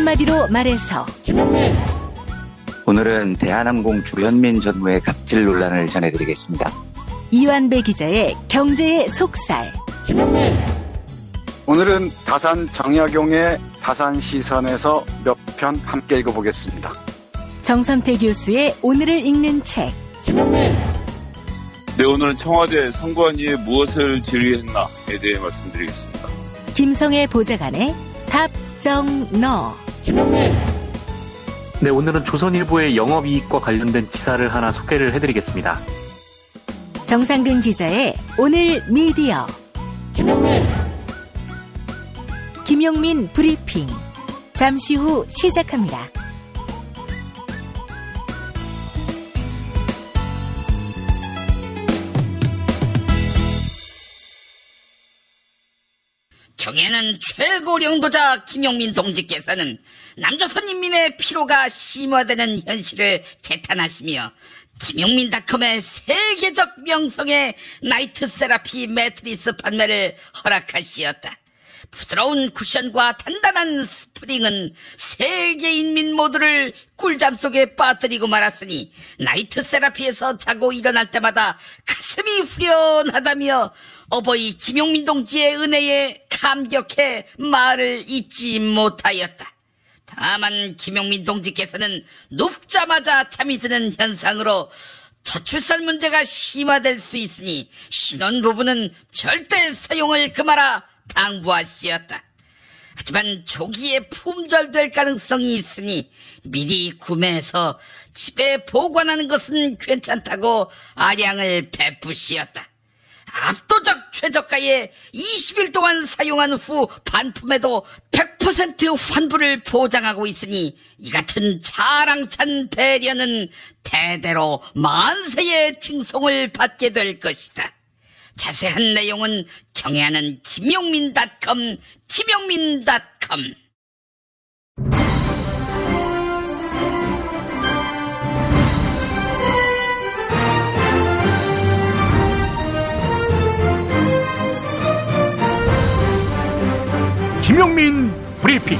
한마디로 말해서 오늘은 대한항공 주현민 전무의 갑질 논란을 전해드리겠습니다. 이완배 기자의 경제의 속살. 오늘은 다산 정약용의 다산시선에서 몇 편 함께 읽어보겠습니다. 정선태 교수의 오늘을 읽는 책. 네, 오늘은 청와대 선관위에 무엇을 질의했나에 대해 말씀드리겠습니다. 김성애 보좌관의 답정너. 네, 오늘은 조선일보의 영업이익과 관련된 기사를 하나 소개를 해드리겠습니다. 정상근 기자의 오늘 미디어. 김용민 브리핑. 잠시 후 시작합니다. 경애는 최고령도자 김용민 동지께서는 남조선 인민의 피로가 심화되는 현실을 재탄하시며 김용민닷컴의 세계적 명성의 나이트 세라피 매트리스 판매를 허락하시었다. 부드러운 쿠션과 단단한 스프링은 세계 인민 모두를 꿀잠 속에 빠뜨리고 말았으니 나이트 세라피에서 자고 일어날 때마다 가슴이 후련하다며 어버이 김용민 동지의 은혜에 감격해 말을 잇지 못하였다. 다만 김용민 동지께서는 눕자마자 잠이 드는 현상으로 저출산 문제가 심화될 수 있으니 신혼부부는 절대 사용을 금하라 당부하시었다. 하지만 조기에 품절될 가능성이 있으니 미리 구매해서 집에 보관하는 것은 괜찮다고 아량을 베푸시었다. 압도적 최저가에 20일 동안 사용한 후 반품에도 100% 환불을 보장하고 있으니 이 같은 자랑찬 배려는 대대로 만세의 칭송을 받게 될 것이다. 자세한 내용은 경애하는 김용민닷컴. 김용민 브리핑.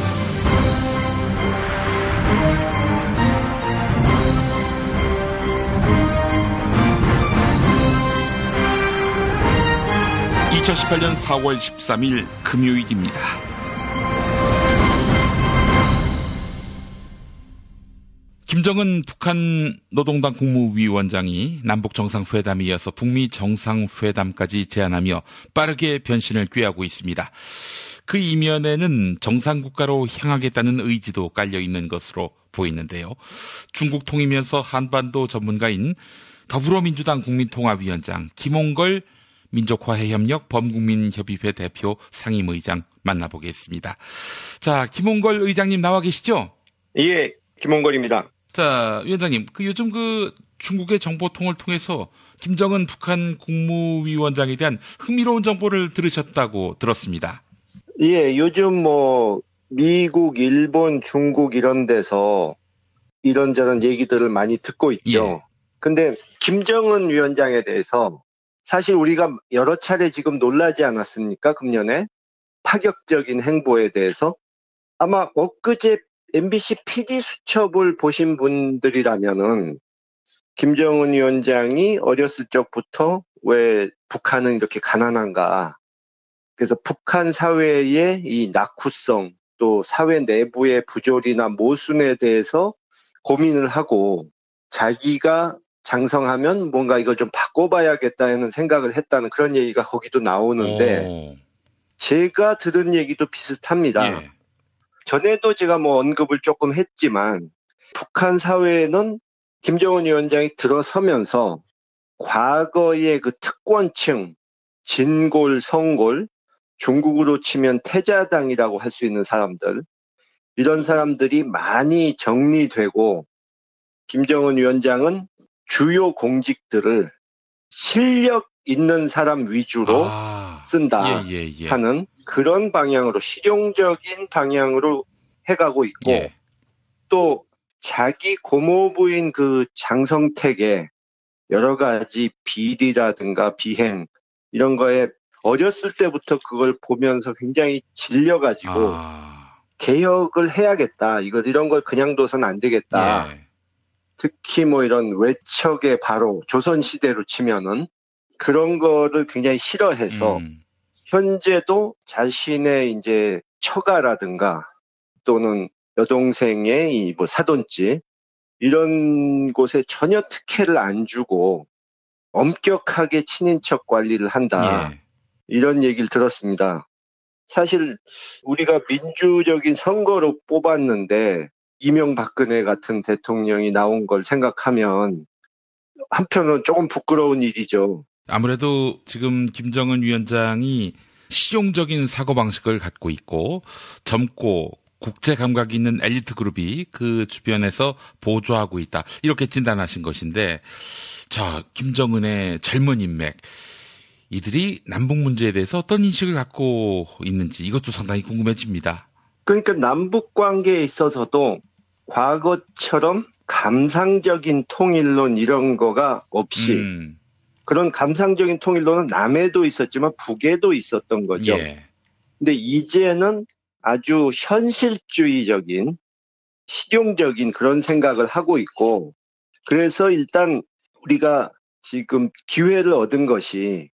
(2018년 4월 13일) 금요일입니다. 김정은 북한 노동당 국무위원장이 남북정상회담에 이어서 북미 정상회담까지 제안하며 빠르게 변신을 꾀하고 있습니다. 그 이면에는 정상국가로 향하겠다는 의지도 깔려있는 것으로 보이는데요. 중국 통이면서 한반도 전문가인 더불어민주당 국민통합위원장 김홍걸 민족화해협력 범국민협의회 대표 상임의장 만나보겠습니다. 자, 김홍걸 의장님 나와 계시죠? 예, 김홍걸입니다. 자, 위원장님, 요즘 중국의 정보통을 통해서 김정은 북한 국무위원장에 대한 흥미로운 정보를 들으셨다고 들었습니다. 예, 요즘 미국, 일본, 중국 이런 데서 이런저런 얘기들을 많이 듣고 있죠. 예. 근데 김정은 위원장에 대해서 사실 우리가 여러 차례 지금 놀라지 않았습니까? 금년에 파격적인 행보에 대해서 아마 엊그제 MBC PD 수첩을 보신 분들이라면은 김정은 위원장이 어렸을 적부터 왜 북한은 이렇게 가난한가? 그래서 북한 사회의 이 낙후성 또 사회 내부의 부조리나 모순에 대해서 고민을 하고 자기가 장성하면 뭔가 이걸 좀 바꿔봐야겠다는 생각을 했다는 그런 얘기가 거기도 나오는데 제가 들은 얘기도 비슷합니다. 예. 전에도 제가 언급을 조금 했지만 북한 사회에는 김정은 위원장이 들어서면서 과거의 그 특권층, 진골, 성골, 중국으로 치면 태자당이라고 할 수 있는 사람들, 이런 사람들이 많이 정리되고 김정은 위원장은 주요 공직들을 실력 있는 사람 위주로 쓴다 하는 그런 방향으로 실용적인 방향으로 해가고 있고 또 자기 고모부인 그 장성택의 여러 가지 비리라든가 비행 이런 거에 어렸을 때부터 그걸 보면서 굉장히 질려가지고 개혁을 해야겠다. 이런 걸 그냥 둬서는 안 되겠다. 예. 특히 뭐 이런 외척의 바로 조선시대로 치면은 그런 거를 굉장히 싫어해서 현재도 자신의 이제 처가라든가 또는 여동생의 이 뭐 사돈집 이런 곳에 전혀 특혜를 안 주고 엄격하게 친인척 관리를 한다. 예. 이런 얘기를 들었습니다. 사실 우리가 민주적인 선거로 뽑았는데 이명박근혜 같은 대통령이 나온 걸 생각하면 한편으로는 조금 부끄러운 일이죠. 아무래도 지금 김정은 위원장이 실용적인 사고방식을 갖고 있고 젊고 국제 감각이 있는 엘리트 그룹이 그 주변에서 보조하고 있다. 이렇게 진단하신 것인데 김정은의 젊은 인맥 이들이 남북 문제에 대해서 어떤 인식을 갖고 있는지 이것도 상당히 궁금해집니다. 그러니까 남북 관계에 있어서도 과거처럼 감상적인 통일론 이런 거가 없이 그런 감상적인 통일론은 남에도 있었지만 북에도 있었던 거죠. 예. 근데 이제는 아주 현실주의적인 실용적인 그런 생각을 하고 있고 그래서 일단 우리가 지금 기회를 얻은 것이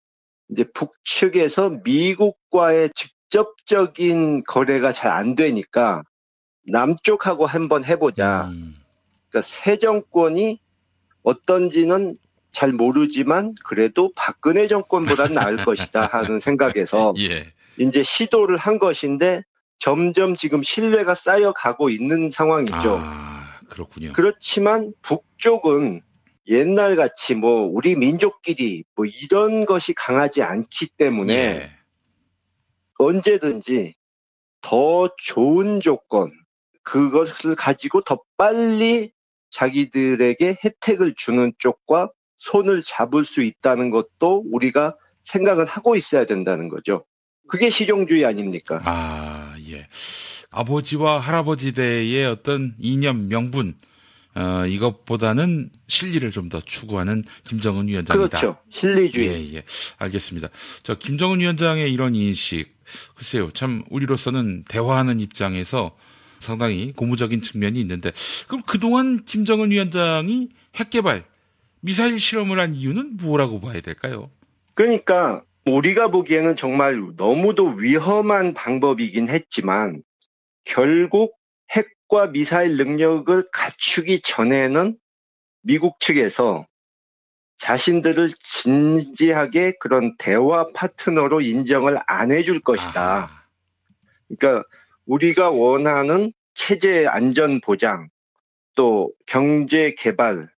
이제 북측에서 미국과의 직접적인 거래가 잘 안 되니까 남쪽하고 한번 해보자. 그러니까 새 정권이 어떤지는 잘 모르지만 그래도 박근혜 정권보다는 나을 것이다 하는 생각에서 예. 이제 시도를 한 것인데 점점 지금 신뢰가 쌓여가고 있는 상황이죠. 그렇군요. 그렇지만 북쪽은 옛날같이 뭐 우리 민족끼리 뭐 이런 것이 강하지 않기 때문에 예. 언제든지 더 좋은 조건 그것을 가지고 더 빨리 자기들에게 혜택을 주는 쪽과 손을 잡을 수 있다는 것도 우리가 생각을 하고 있어야 된다는 거죠. 그게 실용주의 아닙니까? 예. 아버지와 할아버지 대의 어떤 이념, 명분, 이것보다는 실리를 좀 더 추구하는 김정은 위원장이다. 그렇죠. 실리주의. 예. 알겠습니다. 김정은 위원장의 이런 인식, 글쎄요, 참, 우리로서는 대화하는 입장에서 상당히 고무적인 측면이 있는데, 그럼 그동안 김정은 위원장이 핵개발, 미사일 실험을 한 이유는 뭐라고 봐야 될까요? 그러니까, 우리가 보기에는 정말 너무도 위험한 방법이긴 했지만, 결국 핵과 미사일 능력을 갖추기 전에는 미국 측에서 자신들을 진지하게 그런 대화 파트너로 인정을 안 해줄 것이다. 그러니까 우리가 원하는 체제 안전 보장, 또 경제 개발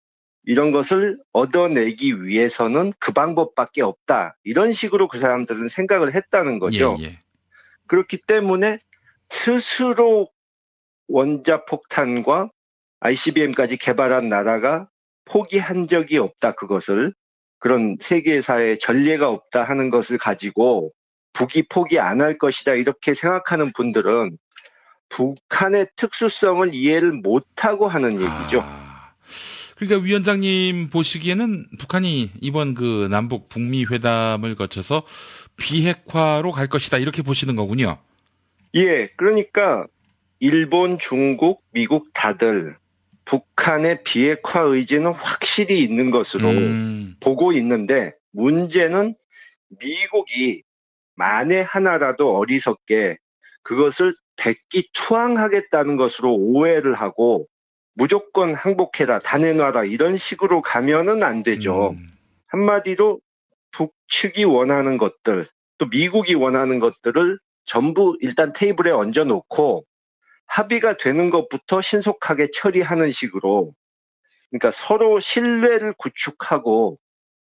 이런 것을 얻어내기 위해서는 그 방법밖에 없다. 이런 식으로 그 사람들은 생각을 했다는 거죠. 예. 그렇기 때문에 스스로 원자폭탄과 ICBM까지 개발한 나라가 포기한 적이 없다. 그것을 그런 세계사의 전례가 없다 하는 것을 가지고 북이 포기 안 할 것이다 이렇게 생각하는 분들은 북한의 특수성을 이해를 못하고 하는 얘기죠. 그러니까 위원장님 보시기에는 북한이 이번 그 남북 북미 회담을 거쳐서 비핵화로 갈 것이다 이렇게 보시는 거군요. 예, 그러니까 일본, 중국, 미국 다들 북한의 비핵화 의지는 확실히 있는 것으로 보고 있는데 문제는 미국이 만에 하나라도 어리석게 그것을 백기투항하겠다는 것으로 오해를 하고 무조건 항복해라, 다 내놔라 이런 식으로 가면은 안 되죠. 한마디로 북측이 원하는 것들 또 미국이 원하는 것들을 전부 일단 테이블에 얹어놓고 합의가 되는 것부터 신속하게 처리하는 식으로 그러니까 서로 신뢰를 구축하고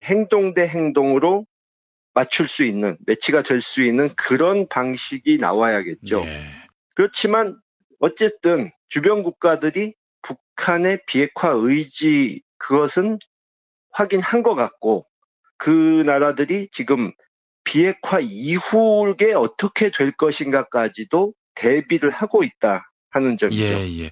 행동 대 행동으로 맞출 수 있는 매치가 될 수 있는 그런 방식이 나와야겠죠. 네. 그렇지만 어쨌든 주변 국가들이 북한의 비핵화 의지 그것은 확인한 것 같고 그 나라들이 지금 비핵화 이후에 어떻게 될 것인가까지도 대비를 하고 있다 하는 점이죠. 예.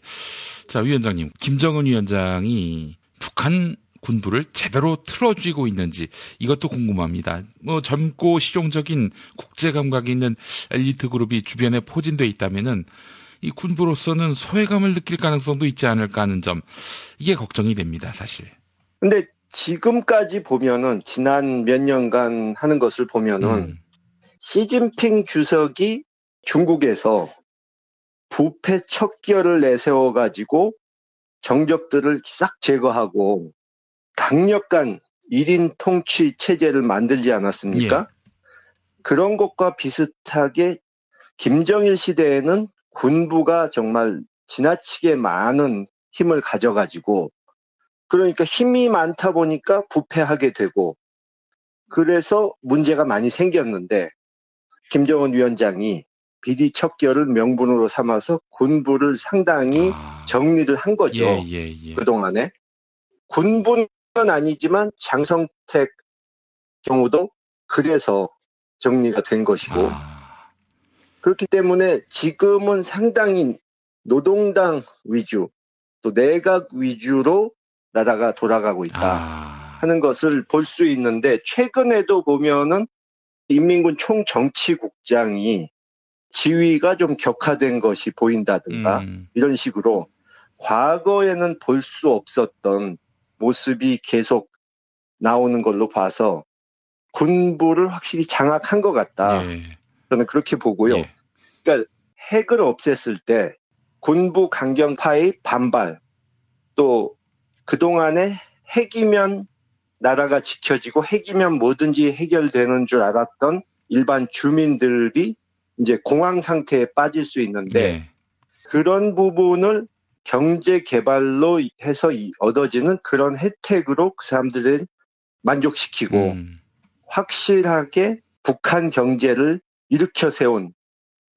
자, 위원장님, 김정은 위원장이 북한 군부를 제대로 틀어쥐고 있는지 이것도 궁금합니다. 젊고 실용적인 국제 감각이 있는 엘리트 그룹이 주변에 포진돼 있다면은 이 군부로서는 소외감을 느낄 가능성도 있지 않을까 하는 점, 이게 걱정이 됩니다, 사실. 근데 지금까지 보면은 지난 몇 년간 하는 것을 보면은 시진핑 주석이 중국에서 부패 척결을 내세워가지고 정적들을 싹 제거하고 강력한 1인 통치 체제를 만들지 않았습니까? 예. 그런 것과 비슷하게 김정일 시대에는 군부가 정말 지나치게 많은 힘을 가져가지고, 그러니까 힘이 많다 보니까 부패하게 되고, 그래서 문제가 많이 생겼는데 김정은 위원장이 비리 척결을 명분으로 삼아서 군부를 상당히 정리를 한 거죠. 예. 그동안에. 군부는 아니지만 장성택 경우도 그래서 정리가 된 것이고, 그렇기 때문에 지금은 상당히 노동당 위주, 또 내각 위주로 나라가 돌아가고 있다 하는 것을 볼 수 있는데, 최근에도 보면은 인민군 총정치국장이 지위가 좀 격화된 것이 보인다든가 이런 식으로 과거에는 볼 수 없었던 모습이 계속 나오는 걸로 봐서 군부를 확실히 장악한 것 같다. 저는 그렇게 보고요. 그러니까 핵을 없앴을 때 군부 강경파의 반발, 또 그동안에 핵이면 나라가 지켜지고 핵이면 뭐든지 해결되는 줄 알았던 일반 주민들이 이제 공황 상태에 빠질 수 있는데, 그런 부분을 경제 개발로 해서 얻어지는 그런 혜택으로 그 사람들을 만족시키고 확실하게 북한 경제를 일으켜 세운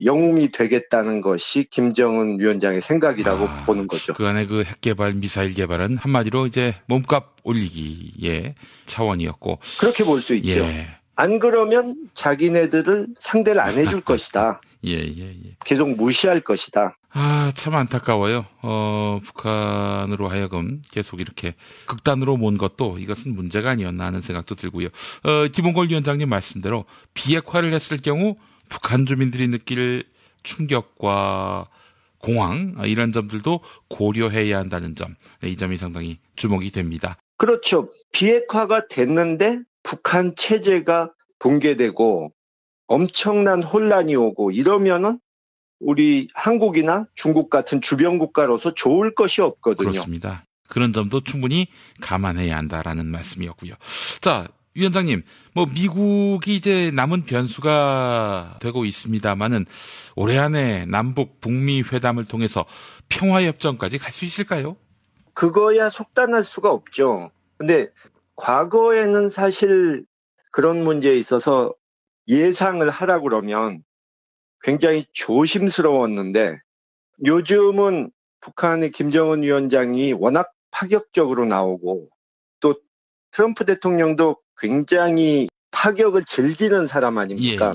영웅이 되겠다는 것이 김정은 위원장의 생각이라고 보는 거죠. 그 안에 그 핵 개발, 미사일 개발은 한마디로 이제 몸값 올리기의 차원이었고. 그렇게 볼 수 있죠. 안 그러면 자기네들을 상대를 안 해줄 것이다. 계속 무시할 것이다. 참 안타까워요. 북한으로 하여금 계속 이렇게 극단으로 몬 것도 이것은 문제가 아니었나 하는 생각도 들고요. 김홍걸 위원장님 말씀대로 비핵화를 했을 경우 북한 주민들이 느낄 충격과 공황, 이런 점들도 고려해야 한다는 점, 이 점이 상당히 주목이 됩니다. 그렇죠. 비핵화가 됐는데 북한 체제가 붕괴되고 엄청난 혼란이 오고 이러면은 우리 한국이나 중국 같은 주변 국가로서 좋을 것이 없거든요. 그렇습니다. 그런 점도 충분히 감안해야 한다라는 말씀이었고요. 자, 위원장님, 미국이 이제 남은 변수가 되고 있습니다만은 올해 안에 남북 북미 회담을 통해서 평화협정까지 갈 수 있을까요? 그거야 속단할 수가 없죠. 근데 과거에는 사실 그런 문제에 있어서 예상을 하라고 그러면 굉장히 조심스러웠는데, 요즘은 북한의 김정은 위원장이 워낙 파격적으로 나오고 또 트럼프 대통령도 굉장히 파격을 즐기는 사람 아닙니까?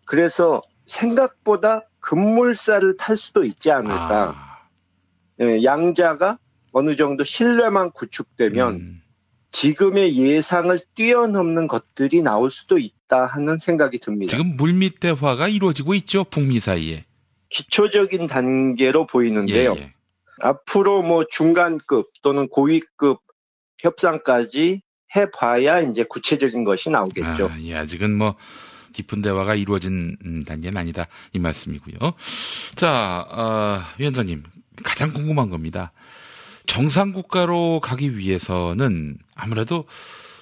그래서 생각보다 급물살을 탈 수도 있지 않을까. 양자가 어느 정도 신뢰만 구축되면 지금의 예상을 뛰어넘는 것들이 나올 수도 있다 하는 생각이 듭니다. 지금 물밑 대화가 이루어지고 있죠, 북미 사이에. 기초적인 단계로 보이는데요. 앞으로 중간급 또는 고위급 협상까지 해봐야 이제 구체적인 것이 나오겠죠. 아직은 깊은 대화가 이루어진 단계는 아니다, 이 말씀이고요. 자, 위원장님, 가장 궁금한 겁니다. 정상국가로 가기 위해서는 아무래도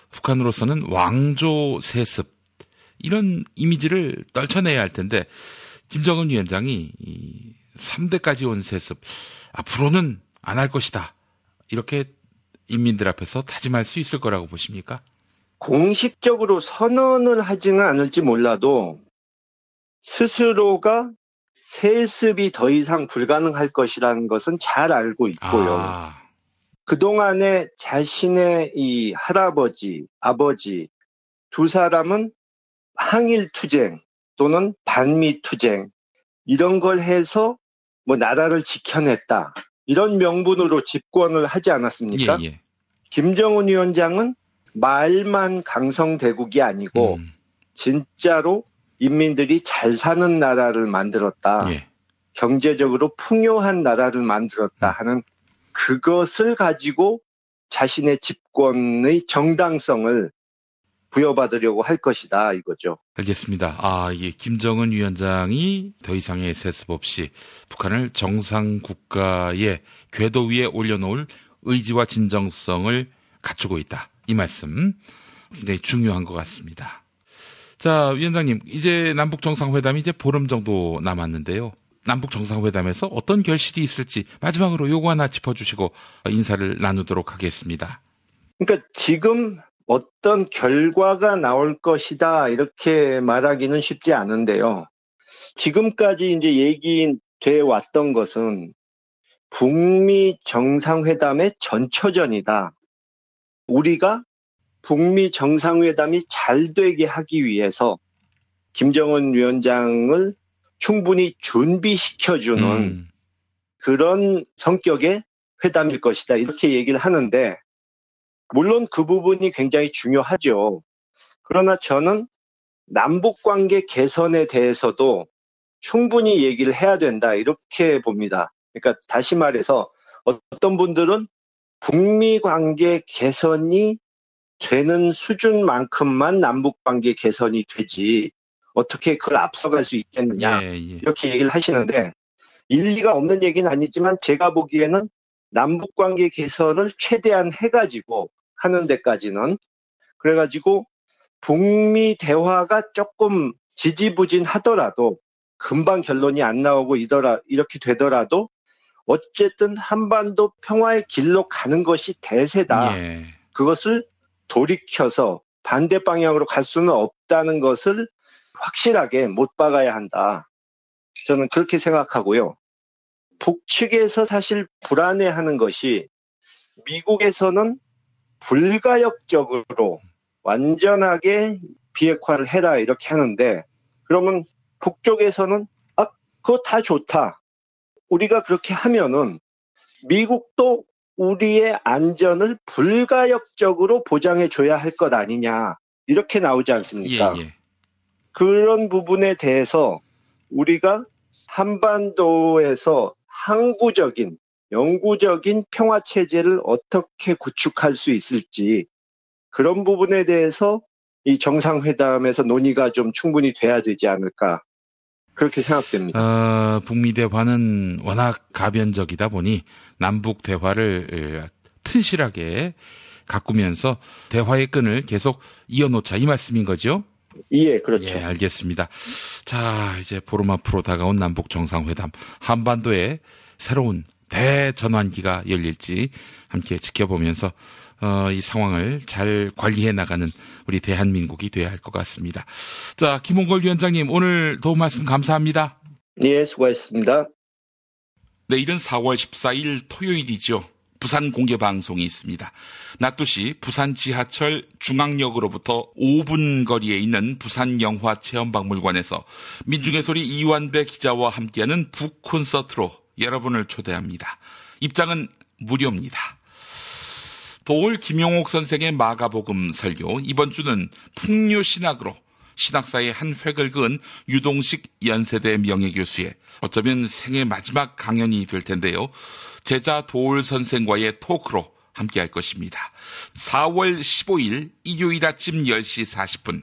북한으로서는 왕조 세습, 이런 이미지를 떨쳐내야 할 텐데, 김정은 위원장이 이 3대까지 온 세습, 앞으로는 안 할 것이다, 이렇게 인민들 앞에서 다짐할 수 있을 거라고 보십니까? 공식적으로 선언을 하지는 않을지 몰라도 스스로가 세습이 더 이상 불가능할 것이라는 것은 잘 알고 있고요. 그동안에 자신의 이 할아버지, 아버지 두 사람은 항일투쟁 또는 반미투쟁 이런 걸 해서 나라를 지켜냈다, 이런 명분으로 집권을 하지 않았습니까? 김정은 위원장은 말만 강성대국이 아니고 진짜로 인민들이 잘 사는 나라를 만들었다. 경제적으로 풍요한 나라를 만들었다 하는 그것을 가지고 자신의 집권의 정당성을 부여받으려고 할 것이다 이거죠. 알겠습니다. 이게 김정은 위원장이 더 이상의 세습 없이 북한을 정상국가의 궤도 위에 올려놓을 의지와 진정성을 갖추고 있다. 이 말씀 굉장히 중요한 것 같습니다. 자, 위원장님, 이제 남북 정상회담이 이제 보름 정도 남았는데요. 남북 정상회담에서 어떤 결실이 있을지 마지막으로 요거 하나 짚어주시고 인사를 나누도록 하겠습니다. 그러니까 지금 어떤 결과가 나올 것이다 이렇게 말하기는 쉽지 않은데요. 지금까지 이제 얘기돼 왔던 것은 북미 정상회담의 전초전이다. 우리가 북미 정상회담이 잘 되게 하기 위해서 김정은 위원장을 충분히 준비시켜주는 그런 성격의 회담일 것이다. 이렇게 얘기를 하는데 물론 그 부분이 굉장히 중요하죠. 그러나 저는 남북관계 개선에 대해서도 충분히 얘기를 해야 된다. 이렇게 봅니다. 그러니까 다시 말해서 어떤 분들은 북미 관계 개선이 되는 수준만큼만 남북관계 개선이 되지 어떻게 그걸 앞서갈 수 있겠느냐 이렇게 얘기를 하시는데 일리가 없는 얘기는 아니지만 제가 보기에는 남북관계 개선을 최대한 해가지고 하는 데까지는 그래가지고 북미 대화가 조금 지지부진하더라도 금방 결론이 안 나오고 이렇게 되더라도 어쨌든 한반도 평화의 길로 가는 것이 대세다. 그것을 돌이켜서 반대 방향으로 갈 수는 없다는 것을 확실하게 못 박아야 한다. 저는 그렇게 생각하고요. 북측에서 사실 불안해하는 것이 미국에서는 불가역적으로 완전하게 비핵화를 해라 이렇게 하는데 그러면 북쪽에서는 그거 다 좋다. 우리가 그렇게 하면은 미국도 우리의 안전을 불가역적으로 보장해 줘야 할 것 아니냐 이렇게 나오지 않습니까? 그런 부분에 대해서 우리가 한반도에서 항구적인 영구적인 평화체제를 어떻게 구축할 수 있을지 그런 부분에 대해서 이 정상회담에서 논의가 좀 충분히 돼야 되지 않을까 그렇게 생각됩니다. 북미 대화는 워낙 가변적이다 보니 남북 대화를 튼실하게 가꾸면서 대화의 끈을 계속 이어놓자 이 말씀인 거죠? 예, 그렇죠. 예, 알겠습니다. 자, 이제 보름 앞으로 다가온 남북 정상회담 한반도에 새로운 대전환기가 열릴지 함께 지켜보면서 이 상황을 잘 관리해 나가는 우리 대한민국이 돼야 할 것 같습니다. 자, 김홍걸 위원장님 오늘 도움 말씀 감사합니다. 예, 수고하셨습니다. 내일은 4월 14일 토요일이죠. 부산 공개방송이 있습니다. 낮 2시 부산 지하철 중앙역으로부터 5분 거리에 있는 부산영화체험박물관에서 민중의 소리 이완배 기자와 함께하는 북콘서트로 여러분을 초대합니다. 입장은 무료입니다. 도올 김용옥 선생의 마가복음 설교, 이번 주는 풍류신학으로 신학사의 한 획을 그은 유동식 연세대 명예교수의 어쩌면 생애 마지막 강연이 될 텐데요. 제자 도올 선생과의 토크로 함께할 것입니다. 4월 15일 일요일 아침 10시 40분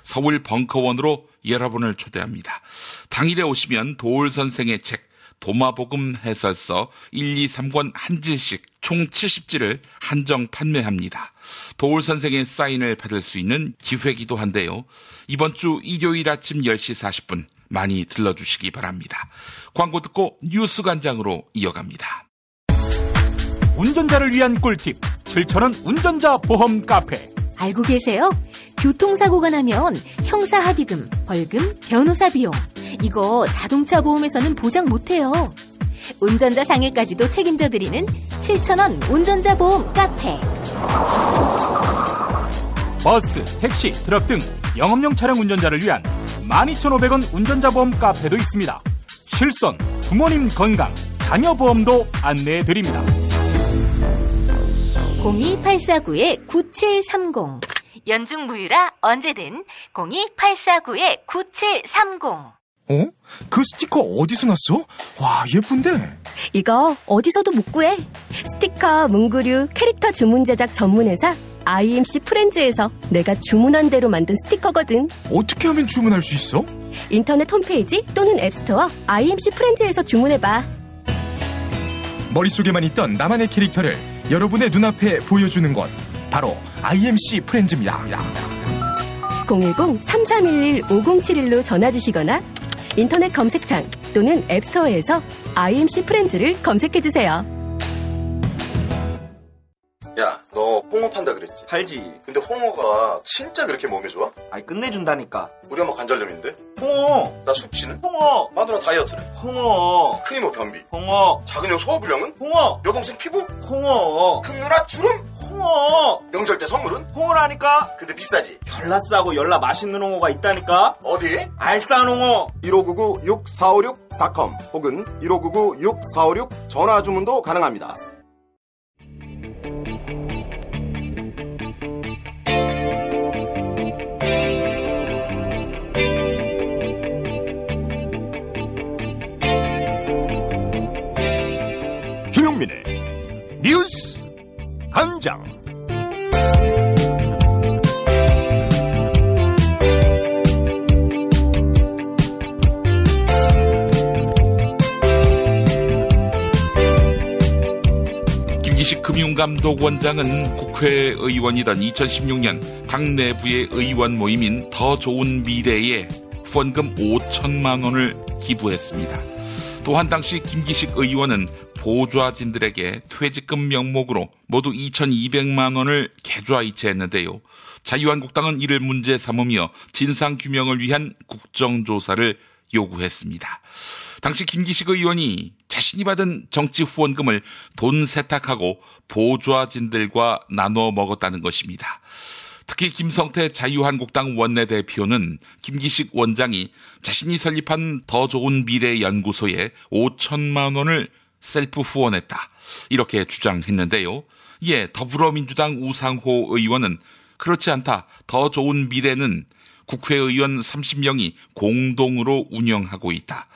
서울 벙커원으로 여러분을 초대합니다. 당일에 오시면 도올 선생의 책 도마복음 해설서 1, 2, 3권 한 질씩 총 70지를 한정 판매합니다. 도올 선생의 사인을 받을 수 있는 기회이기도 한데요. 이번 주 일요일 아침 10시 40분 많이 들러주시기 바랍니다. 광고 듣고 뉴스 간장으로 이어갑니다. 운전자를 위한 꿀팁 7,000원 운전자 보험 카페. 알고 계세요? 교통사고가 나면 형사합의금, 벌금, 변호사 비용 이거 자동차 보험에서는 보장 못해요. 운전자 상해까지도 책임져드리는 7,000원 운전자 보험 카페. 버스, 택시, 트럭 등 영업용 차량 운전자를 위한 12,500원 운전자 보험 카페도 있습니다. 실손, 부모님 건강, 자녀 보험도 안내해드립니다. 02849-9730 연중 무휴라 언제든 02849-9730. 어? 그 스티커 어디서 났어? 와, 예쁜데? 이거 어디서도 못 구해. 스티커, 문구류, 캐릭터 주문 제작 전문회사 IMC 프렌즈에서 내가 주문한 대로 만든 스티커거든. 어떻게 하면 주문할 수 있어? 인터넷 홈페이지 또는 앱스토어 IMC 프렌즈에서 주문해봐. 머릿속에만 있던 나만의 캐릭터를 여러분의 눈앞에 보여주는 것, 바로 IMC 프렌즈입니다. 010-3311-5071로 전화주시거나 인터넷 검색창 또는 앱스토어에서 IMC 프렌즈를 검색해주세요. 야, 너 홍어 판다 그랬지? 팔지. 근데 홍어가 진짜 그렇게 몸에 좋아? 아니, 끝내준다니까. 우리 엄마 관절염인데? 홍어. 나 숙취는? 홍어. 마누라 다이어트래. 홍어. 큰이모 변비. 홍어. 작은 형 소화불량은? 홍어. 여동생 피부? 홍어. 큰 누나 주름? 홍어. 명절 때 선물은? 홍어라니까. 근데 비싸지? 열라 싸고 열라 맛있는 홍어가 있다니까. 어디? 알싸한 홍어. 1599-6456.com 혹은 1599-6456 전화 주문도 가능합니다. 김용민의 뉴스 광장. 김기식 금융감독원장은 국회의원이던 2016년 당 내부의 의원 모임인 더 좋은 미래에 후원금 5천만 원을 기부했습니다. 또한 당시 김기식 의원은 보좌진들에게 퇴직금 명목으로 모두 2,200만 원을 계좌이체했는데요. 자유한국당은 이를 문제 삼으며 진상규명을 위한 국정조사를 요구했습니다. 당시 김기식 의원이 자신이 받은 정치 후원금을 돈 세탁하고 보좌진들과 나눠 먹었다는 것입니다. 특히 김성태 자유한국당 원내대표는 김기식 원장이 자신이 설립한 더 좋은 미래 연구소에 5천만 원을 셀프 후원했다, 이렇게 주장했는데요. 이에 더불어민주당 우상호 의원은 그렇지 않다, 더 좋은 미래는 국회의원 30명이 공동으로 운영하고 있다.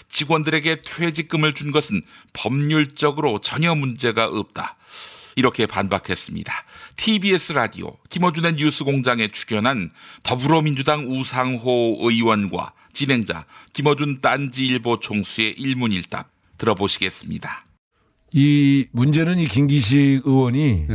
직원들에게 퇴직금을 준 것은 법률적으로 전혀 문제가 없다, 이렇게 반박했습니다. TBS 라디오 김어준의 뉴스공장에 출연한 더불어민주당 우상호 의원과 진행자 김어준 딴지일보 총수의 일문일답 들어보시겠습니다. 이 문제는 이 김기식 의원이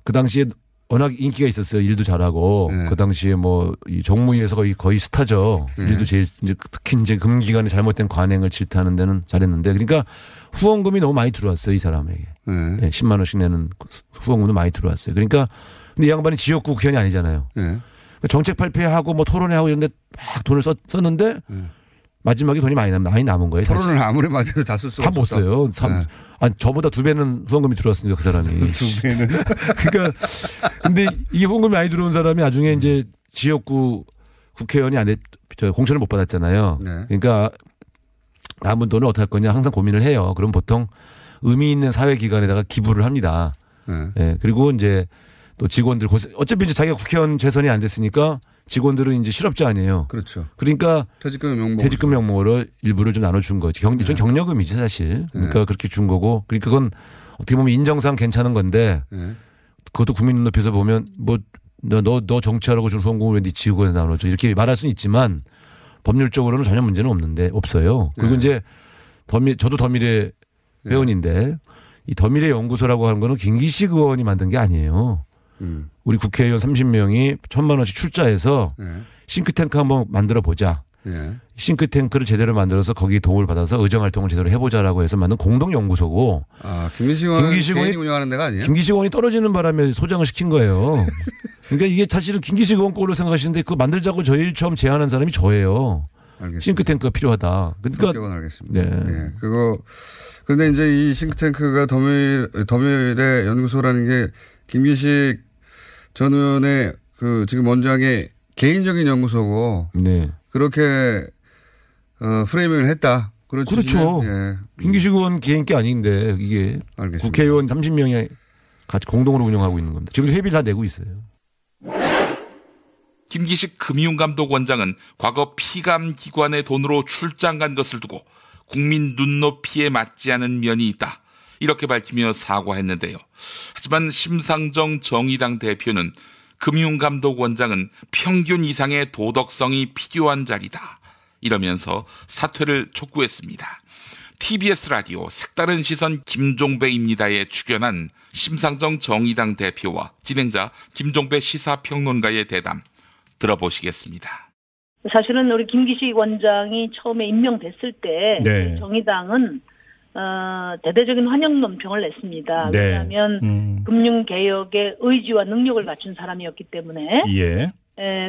그 당시에 워낙 인기가 있었어요. 일도 잘하고 그 당시에 뭐 이 정무위에서 거의 스타죠. 일도 제일 이제 특히 이제 금기간에 잘못된 관행을 질타하는 데는 잘했는데, 그러니까 후원금이 너무 많이 들어왔어요, 이 사람에게. 10만 원씩 내는 후원금도 많이 들어왔어요. 그러니까 근데 이 양반이 지역구 국회의원이 아니잖아요. 정책 발표하고 뭐 토론회하고 이런 데 막 돈을 썼는데 마지막에 돈이 많이 남은 거예요. 토론을 아무리 맞아도 다 쓸 수가 다 못 써요. 아니, 저보다 2배는 후원금이 들어왔으니까 그 사람이. 2배는. 그러니까 근데 이게 후원금이 많이 들어온 사람이 나중에 이제 지역구 국회의원이 공천을 못 받았잖아요. 그러니까 남은 돈을 어떻게 할 거냐 항상 고민을 해요. 그럼 보통 의미 있는 사회기관에다가 기부를 합니다. 예, 그리고 이제 또 직원들 어차피 이제 자기가 국회의원 재선이 안 됐으니까 직원들은 이제 실업자 아니에요. 그렇죠. 그러니까 퇴직금 명목으로 일부를 좀 나눠준 거지. 전 경력금이지 사실. 그러니까 그렇게 준 거고. 그러니까 그건 어떻게 보면 인정상 괜찮은 건데 그것도 국민 눈높이에서 보면 뭐 너 정치하라고 준 후원금을 왜 네 지역구에 나눠줘 이렇게 말할 수는 있지만 법률적으로는 전혀 문제는 없어요. 그리고 이제 저도 더미래 회원인데 이 더미래 연구소라고 하는 거는 김기식 의원이 만든 게 아니에요. 우리 국회의원 30명이 1,000만 원씩 출자해서 싱크탱크 한번 만들어 보자. 싱크탱크를 제대로 만들어서 거기에 도움을 받아서 의정활동을 제대로 해보자라고 해서 만든 공동연구소고. 김기식 의원이 운영하는 데가 아니에요? 김기식 의원이 떨어지는 바람에 소장을 시킨 거예요. 그러니까 이게 사실은 김기식 의원 거로 생각하시는데 그거 만들자고 제일 처음 제안한 사람이 저예요. 알겠습니다. 싱크탱크가 필요하다. 그러니까 알겠습니다. 네. 그런데 이제 이 싱크탱크가 더미래 연구소라는 게 김기식 전 의원의 그 지금 원장의 개인적인 연구소고. 네. 그렇게 프레이밍을 했다. 그렇죠. 예. 김기식 의원 개인 게 아닌데 이게 알겠습니다. 국회의원 30명이 같이 공동으로 운영하고 있는 겁니다. 지금 회비 다 내고 있어요. 김기식 금융감독원장은 과거 피감기관의 돈으로 출장 간 것을 두고 국민 눈높이에 맞지 않은 면이 있다. 이렇게 밝히며 사과했는데요. 하지만 심상정 정의당 대표는 금융감독원장은 평균 이상의 도덕성이 필요한 자리다. 이러면서 사퇴를 촉구했습니다. TBS 라디오 색다른 시선 김종배입니다에 출연한 심상정 정의당 대표와 진행자 김종배 시사평론가의 대담 들어보시겠습니다. 사실은 우리 김기식 원장이 처음에 임명됐을 때 네. 정의당은 대대적인 환영 논평을 냈습니다. 네. 왜냐하면 금융개혁의 의지와 능력을 갖춘 사람이었기 때문에. 예.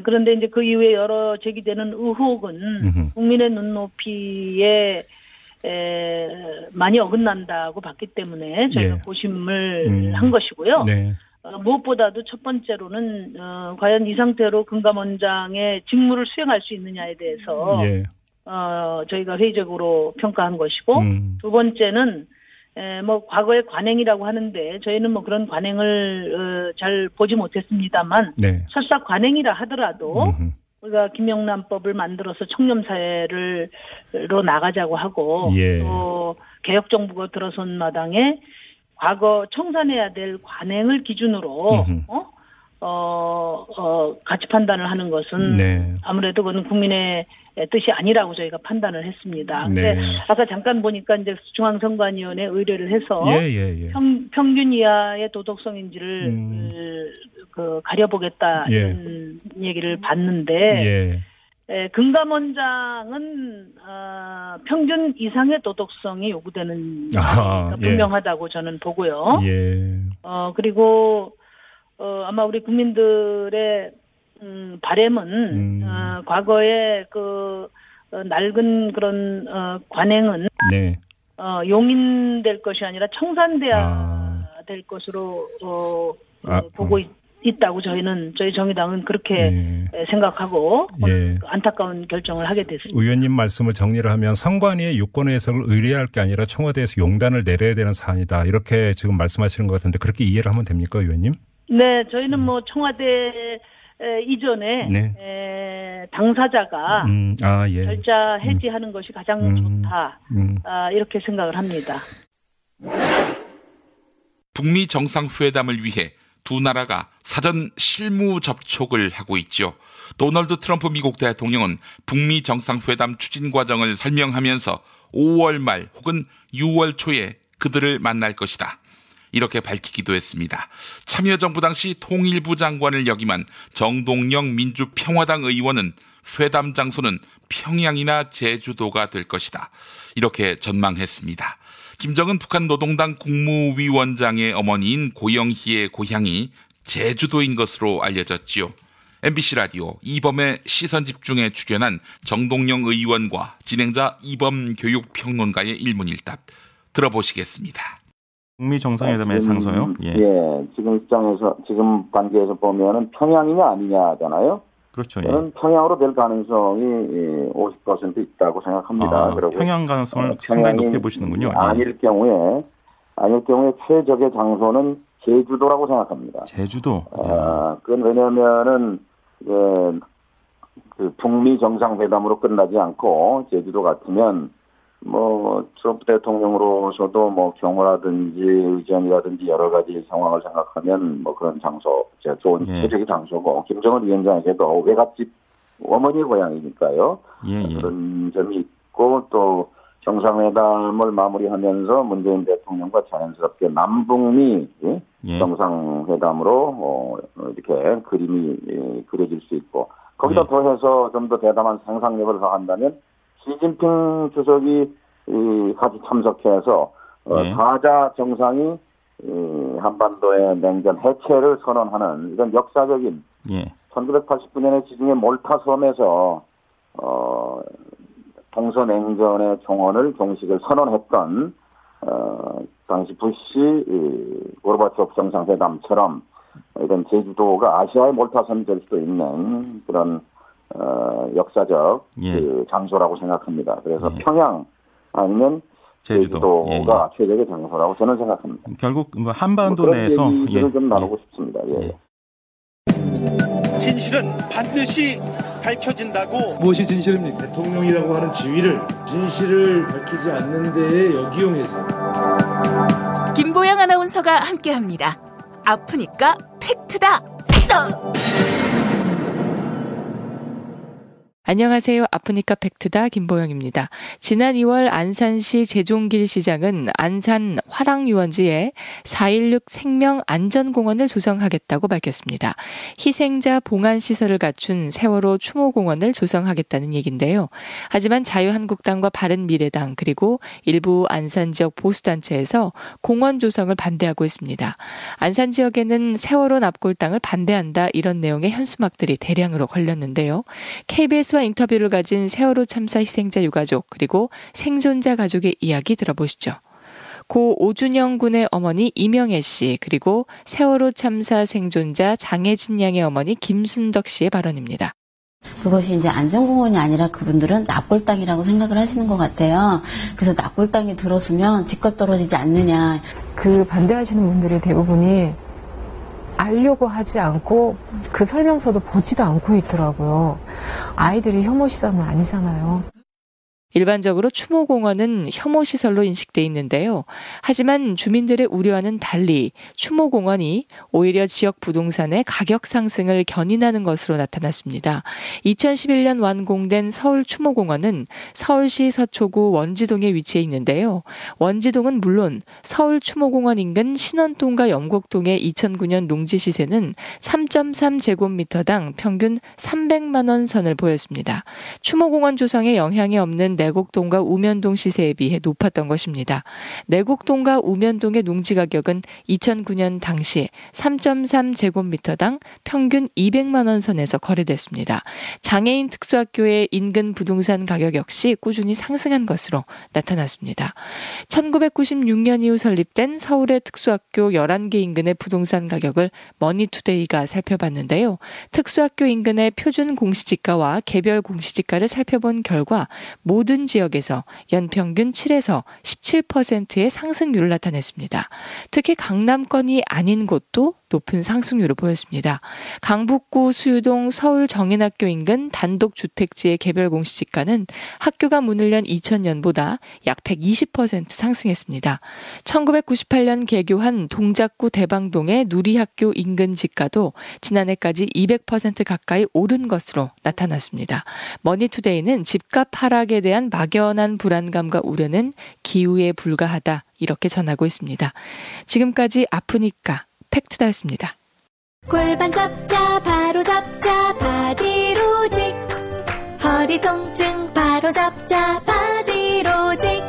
그런데 이제 그 이후에 여러 제기되는 의혹은 국민의 눈높이에 많이 어긋난다고 봤기 때문에 저희가 예. 고심을 한 것이고요. 네. 무엇보다도 첫 번째로는 과연 이 상태로 금감원장의 직무를 수행할 수 있느냐에 대해서 예. 저희가 회의적으로 평가한 것이고 두 번째는 뭐 과거의 관행이라고 하는데 저희는 뭐 그런 관행을 잘 보지 못했습니다만 네. 설사 관행이라 하더라도 우리가 김영란법을 만들어서 청렴사회로 나가자고 하고 예. 또 개혁정부가 들어선 마당에 과거 청산해야 될 관행을 기준으로 가치 판단을 하는 것은 네. 아무래도 그건 국민의 뜻이 아니라고 저희가 판단을 했습니다. 근데 네. 아까 잠깐 보니까 이제 중앙선관위원회 의뢰를 해서 예. 평균 이하의 도덕성인지를 가려보겠다 이런 얘기를 봤는데 금감원장은 평균 이상의 도덕성이 요구되는 분명하다고 저는 보고요. 그리고 아마 우리 국민들의 바람은 과거에 그 낡은 그런 관행은 용인될 것이 아니라 청산돼야 될 것으로 보고 있다고 저희 정의당은 그렇게 생각하고 안타까운 결정을 하게 됐습니다. 의원님 말씀을 정리를 하면 선관위의 유권 해석을 의뢰할 게 아니라 청와대에서 용단을 내려야 되는 사안이다. 이렇게 지금 말씀하시는 것 같은데 그렇게 이해를 하면 됩니까, 의원님? 네, 저희는 뭐 청와대 이전에 당사자가 결자 해지하는 것이 가장 좋다. 이렇게 생각을 합니다. 북미 정상회담을 위해 두 나라가 사전 실무 접촉을 하고 있죠. 도널드 트럼프 미국 대통령은 북미 정상회담 추진 과정을 설명하면서 5월 말 혹은 6월 초에 그들을 만날 것이다. 이렇게 밝히기도 했습니다. 참여정부 당시 통일부 장관을 역임한 정동영 민주평화당 의원은 회담 장소는 평양이나 제주도가 될 것이다. 이렇게 전망했습니다. 김정은 북한 노동당 국무위원장의 어머니인 고영희의 고향이 제주도인 것으로 알려졌지요. MBC 라디오 이범의 시선집중에 출연한 정동영 의원과 진행자 이범 교육평론가의 일문일답 들어보시겠습니다. 북미 정상회담의 장소요? 지금 단계에서 보면은 평양이냐 아니냐잖아요. 그렇죠. 저는 평양으로 될 가능성이 50% 있다고 생각합니다. 그리고 평양 가능성을 상당히 높게 보시는군요. 아닐 경우에 최적의 장소는 제주도라고 생각합니다. 제주도. 그건 왜냐하면은 그 북미 정상회담으로 끝나지 않고 제주도 같으면 뭐 트럼프 대통령으로서도 뭐 경호라든지 의전이라든지 여러 가지 상황을 생각하면 뭐 그런 장소, 좋은 최적의 장소고 김정은 위원장에게도 외갓집 어머니 고향이니까요. 그런 점이 있고 또 정상회담을 마무리하면서 문재인 대통령과 자연스럽게 남북미 정상회담으로 이렇게 그림이 그려질 수 있고 거기다 더해서 좀 더 대담한 상상력을 더한다면 시진핑 주석이 같이 참석해서 4자 정상이 한반도의 냉전 해체를 선언하는 이런 역사적인 1989년에 지중해 몰타섬에서 동서냉전의 종언을 종식을 선언했던 당시 부시 고르바초프 정상회담처럼 이런 제주도가 아시아의 몰타섬이 될 수도 있는 그런 역사적 그 장소라고 생각합니다. 그래서 평양 아니면 제주도가 최적의 장소라고 저는 생각합니다. 결국 한반도 내에서 얘기를 좀 나누고 싶습니다. 진실은 반드시 밝혀진다고. 무엇이 진실입니까? 대통령이라고 하는 지위를 진실을 밝히지 않는 데에 역이용해서. 김보영 아나운서가 함께합니다. 아프니까 팩트다. 안녕하세요. 아프니까 팩트다 김보영입니다. 지난 2월 안산시 재종길 시장은 안산 화랑유원지에 4.16 생명안전공원을 조성하겠다고 밝혔습니다. 희생자 봉안시설을 갖춘 세월호 추모공원을 조성하겠다는 얘기인데요. 하지만 자유한국당과 바른미래당 그리고 일부 안산 지역 보수단체에서 공원 조성을 반대하고 있습니다. 안산 지역에는 세월호 납골 땅을 반대한다 이런 내용의 현수막들이 대량으로 걸렸는데요. KBS와 인터뷰를 가진 세월호 참사 희생자 유가족 그리고 생존자 가족의 이야기 들어보시죠. 고 오준영 군의 어머니 이명애 씨 그리고 세월호 참사 생존자 장혜진 양의 어머니 김순덕 씨의 발언입니다. 그것이 이제 안전공원이 아니라 그분들은 납골 땅이라고 생각을 하시는 것 같아요. 그래서 납골 땅이 들었으면 집값 떨어지지 않느냐. 그 반대하시는 분들이 대부분이 알려고 하지 않고 그 설명서도 보지도 않고 있더라고요. 아이들이 혐오시설은 아니잖아요. 일반적으로 추모공원은 혐오시설로 인식돼 있는데요. 하지만 주민들의 우려와는 달리 추모공원이 오히려 지역 부동산의 가격 상승을 견인하는 것으로 나타났습니다. 2011년 완공된 서울 추모공원은 서울시 서초구 원지동에 위치해 있는데요. 원지동은 물론 서울 추모공원 인근 신원동과 영곡동의 2009년 농지 시세는 3.3제곱미터당 평균 300만 원 선을 보였습니다. 추모공원 조성에 영향이 없는 내곡동과 우면동 시세에 비해 높았던 것입니다. 내곡동과 우면동의 농지 가격은 2009년 당시 3.3제곱미터당 평균 200만 원 선에서 거래됐습니다. 장애인 특수학교의 인근 부동산 가격 역시 꾸준히 상승한 것으로 나타났습니다. 1996년 이후 설립된 서울의 특수학교 11개 인근의 부동산 가격을 머니투데이가 살펴봤는데요. 특수학교 인근의 표준 공시지가와 개별 공시지가를 살펴본 결과 모든 지역에서 연평균 7에서 17%의 상승률을 나타냈습니다. 특히 강남권이 아닌 곳도 높은 상승률을 보였습니다. 강북구 수유동 서울 정인학교 인근 단독주택지의 개별 공시지가는 학교가 문을 연 2000년보다 약 120% 상승했습니다. 1998년 개교한 동작구 대방동의 누리학교 인근 지가도 지난해까지 200% 가까이 오른 것으로 나타났습니다. 머니투데이는 집값 하락에 대한 막연한 불안감과 우려는 기우에 불과하다 이렇게 전하고 있습니다. 지금까지 아프니까 팩트다였습니다. 골반 잡자 바로 잡자 바디로직 허리 통증 바로 잡자 바디로직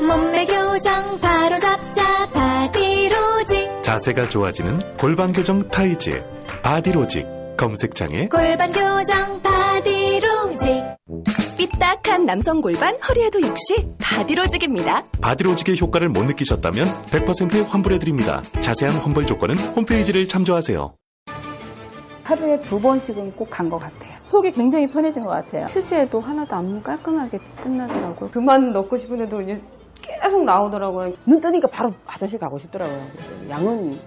몸매 교정 바로 잡자 바디로직 자세가 좋아지는 골반 교정 타이즈 바디로직 검색창에 골반 교정 바디로직 삐딱한 남성 골반 허리에도 역시 바디로직입니다. 바디로직의 효과를 못 느끼셨다면 100% 환불해드립니다. 자세한 환불 조건은 홈페이지를 참조하세요. 하루에 2번씩은 꼭 간 것 같아요. 속이 굉장히 편해진 것 같아요. 휴지에도 하나도 안 깔끔하게 끝나더라고요. 그만 넣고 싶은데도 계속 나오더라고요. 눈 뜨니까 바로 화장실 가고 싶더라고요. 양은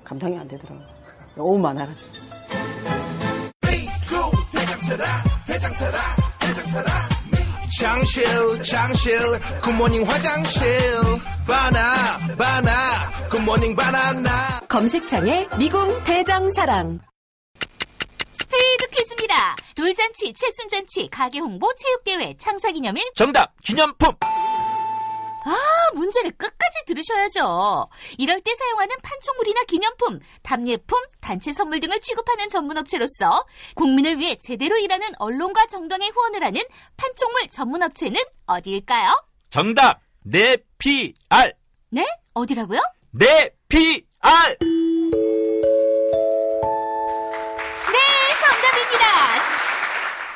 감당이 안 되더라고요. 너무 많아가지고. 장실 굿모닝 화장실 바나 굿모닝 바나나 검색창에 미궁 대장사랑 스페이드 퀴즈입니다. 돌잔치, 채순잔치, 가게홍보, 체육대회, 창사기념일 정답! 기념품! 문제를 끝까지 들으셔야죠. 이럴 때 사용하는 판촉물이나 기념품, 답례품, 단체 선물 등을 취급하는 전문업체로서 국민을 위해 제대로 일하는 언론과 정당에 후원을 하는 판촉물 전문업체는 어디일까요? 정답! 네피알! 네? 어디라고요? 네피알! 네, 정답입니다.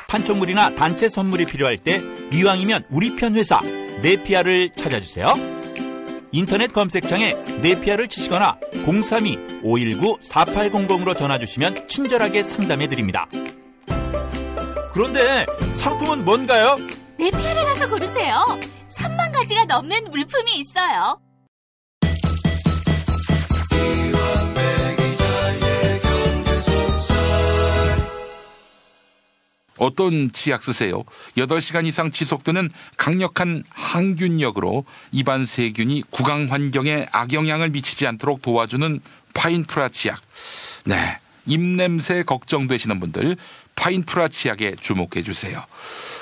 판촉물이나 단체 선물이 필요할 때 이왕이면 우리 편 회사 네피아를 찾아주세요. 인터넷 검색창에 네피아를 치시거나 032-519-4800으로 전화주시면 친절하게 상담해드립니다. 그런데 상품은 뭔가요? 네피아를 가서 고르세요. 3만 가지가 넘는 물품이 있어요. 어떤 치약 쓰세요? 8시간 이상 지속되는 강력한 항균력으로 입안 세균이 구강 환경에 악영향을 미치지 않도록 도와주는 파인프라 치약. 네, 입냄새 걱정되시는 분들 파인프라 치약에 주목해 주세요.